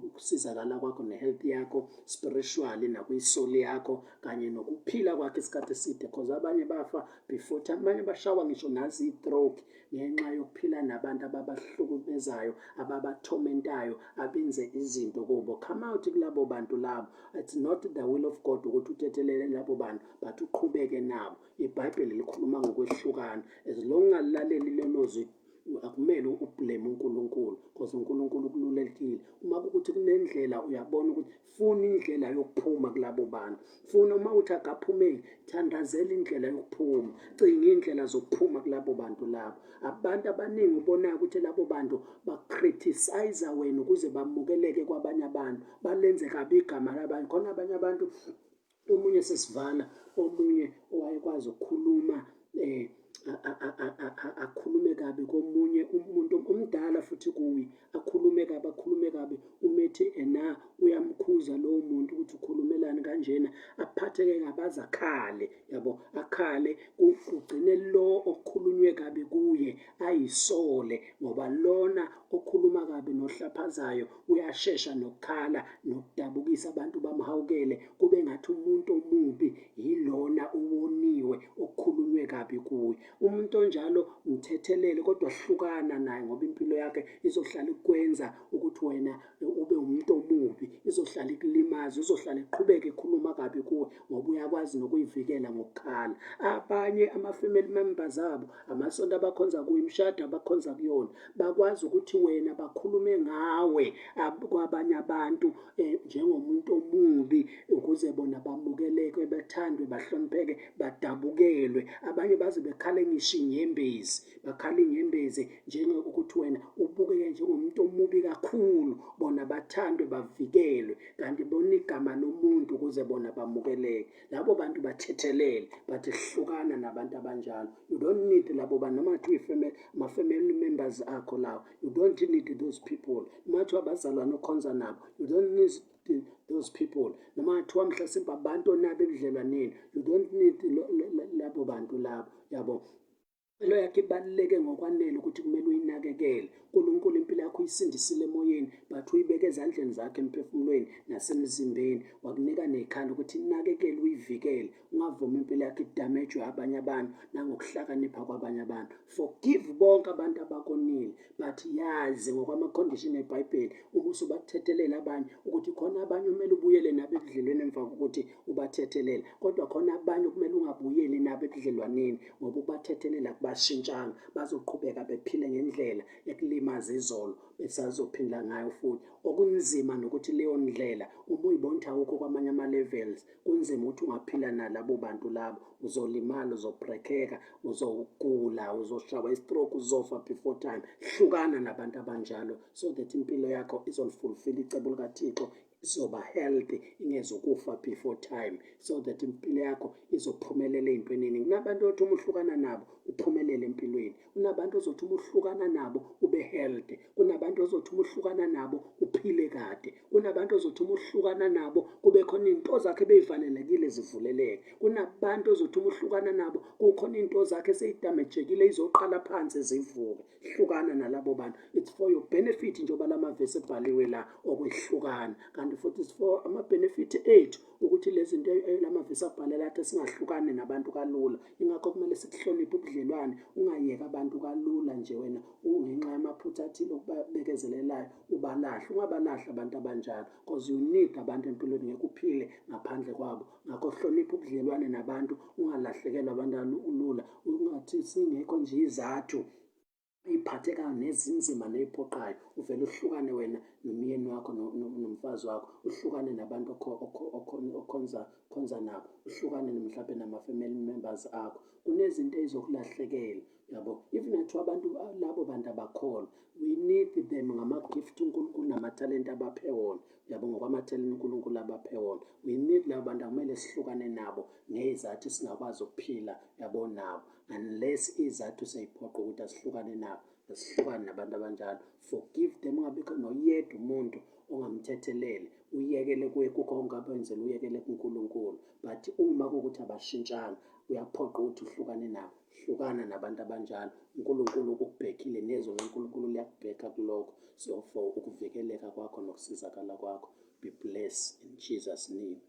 ukusizakala kwakho ne-health yakho spiritually, nakwisoli yakho, kanye nokuphila kwakho isikhathi eside, because abanye bafa before time, abanye bashawa ngisho nazi i-stroke ngenxa yokuphila nabantu ababahlukumezayo, ababathomentayo, abenze izinto kubo. Come out kulabo bantu labo. It's not the will of God ukuthi uthethelele labo bantu, but uqhubeke nabo. IBhayibheli likhuluma ngokwehlukana. As long ungalaleli lelo zwi akumele ublame uNkulunkulu because uNkulunkulu ukululekile. Uma kukuthi kunendlela uyabona ukuthi funa indlela yokuphuma kulabo bantu, funa uma uthi akaphumeki, thandazela indlela yokuphuma, cinga indlela zokuphuma kulabo bantu labo. Abantu abaningi ubonayo ukuthi labo bantu bakriticize wena ukuze bamukeleke kwabanye abantu, balenze kabi igama labanye. Khona abanye abantu, omunye sesivala, omunye owayekwazi ukukhuluma akhulume kabi komunye umuntu omdala futhi kuye, akhulume kabi, umethi uyamkhuza lowo muntu ukuthi ukhulumelani kanjena, aphatheke kabi aze akhale, yabo, akhale, kugcine lo okukhulunywe kabi kuye ayisole, ngoba lona okhuluma kabi nohlaphazayo uyashesha nokukhala nokudabukisa abantu bamhawukele, kube ngathi umuntu omubi yilona uwoniwe okukhulunywe kabi kuye. Umuntu onjalo mthethelele, kodwa hlukana naye, ngoba impilo yakhe izohlala ikwenza ukuthi wena ube umuntu omubi, izohlala ikulimaza, izohlala iqhubeke ikhuluma kabi kuwe, ngoba uyakwazi nokuyivikela ngokukhala. Abanye ama-family members abo, amasonto abakhonza kuyo, imishado abakhonza kuyona, bakwazi ukuthi wena bakhulume ngawe kwabanye abantu njengomuntu omubi, ukuze bona bamukeleke, bethandwe, bahlonipheke, badabukelwe. Abanye baze bekhale ngisho inyembezi, bakhale inyembezi njengokuthi wena ubukeke njengomuntu omubi kakhulu, bona bathandwe, bavikelwe, kanti bona igama lomuntu ukuze bona bamukeleke. Labo bantu bathethelele, bathi hlukana nabantu abanjalo. You don't need labo bantu, noma kuthiwa ama-family members akho lawo, you don't need those people. Noma kuthiwa abazalwane okhonza nabo, you don't need those people. Noma kuthiwa mhlasimpe abantu onabo ebudlelwaneni, you don't need labo bantu labo, yabo. Impilo yakho ibaluleke ngokwanele ukuthi kumele uyinakekele. uNkulunkulu impilo yakho uyisindisile emoyeni, but uyibeke ezandleni zakhe emphefumulweni nasemzimbeni, wakunika nekhala ukuthi inakekele, uyivikele, ungavumi impilo yakho idamejwe abanye abantu nangokuhlakanipha kwabanye abantu. Forgive bonke abantu abakonile, but yazi ngokwama-condition eBhayibheli, uma usubathethelele abanye, ukuthi khona abanye kumele ubuyele nabo ebudlelweni emva kokuthi ubathethelele, kodwa khona abanye kumele ungabuyeli nabo ebudlelwaneni, ngoba ukubathethelela kubashintshanga, bazoqhubeka bephile ngendlela ekulimaza izolo, besazophinda ngayo futhi. Okunzima nokuthi leyo ndlela uma uyibona ukuthi awukho kwamanye ama-levels, kunzima ukuthi ungaphila nalabo bantu labo, uzolimala, uzobrekheka, uzogula, uzoshawa i-stroke, uzofa before time. Hlukana nabantu abanjalo, so that impilo yakho izolifulfill icebo likaThixo, izoba healthy, ingezukufa before time, so that impilo yakho izophumelela ey'ntweni eningi. Kunabantu othi uma uhlukana nabo uphumelele empilweni, kunabantu ozothi uma uhlukana nabo ube healthy, kunabantu ozothi uma uhlukana nabo uphile kade, kunabantu ozothi uma uhlukana nabo kube khona into zakhe beyivalelekile zivuleleke, kunabantu ozothi uma uhlukana nabo kukhona into zakhe seyidamejekile izoqala phansi zivuke. Hlukana nalabo bantu, it's for your benefit njengoba lamavesi ebhaliwe la okwehlukana, kanti futhi it's for ama-benefit ethu ukuthi lezi zinto lamavesi abhalela athi singahlukani nabantu kalula. Ingakho kumele sikuhloniphe ubudlelwane, ungayeki abantu kalula nje wena ngenxa yamaphutha athile okubekezelelayo ubalahle. Ungabalahli abantu abanjalo, because you need abantu empilweni, ngeke uphile ngaphandle kwabo. Ngakho hlonipha ubudlelwane nabantu, ungalahlekelwa abantu ulula, ungathi singekho nje izathu iphathekayo nezinzima neyiphoqayo uvele uhlukane wena nomyeni wakho nomfazi wakho, uhlukane nabantu okhonza nabo, uhlukane mhlawumbe nama-family members akho. Kunezinto ezokulahlekela, yabo. Even athiwa abantu labo bantu abakholwa, we need them ngama-gift uNkulunkulu namathalente abaphe wona, yabo, ngokwamatalente uNkulunkulu abaphe wona. We need labo bantu, akumele sihlukane nabo ngezathu singakwazi ukuphila, yabo, nabo, unless izathu seyiphoqa ukuthi asihlukane nabo, asihlukane nabantu abanjalo. Forgive them, ungabikho noyedwa umuntu ongamthethelele, uyekele kuye kukho ongabenzela, uyekele kuNkulunkulu. But uma kuwukuthi abashintshanga, uyaphoqa ukuthi uhlukane nabo. Hlukana nabantu abanjalo, uNkulunkulu ukubhekile, nezwi loNkulunkulu liyakubheka kulokho. So for ukuvikeleka kwakho nokusizakala kwakho, be blessed in Jesus' name.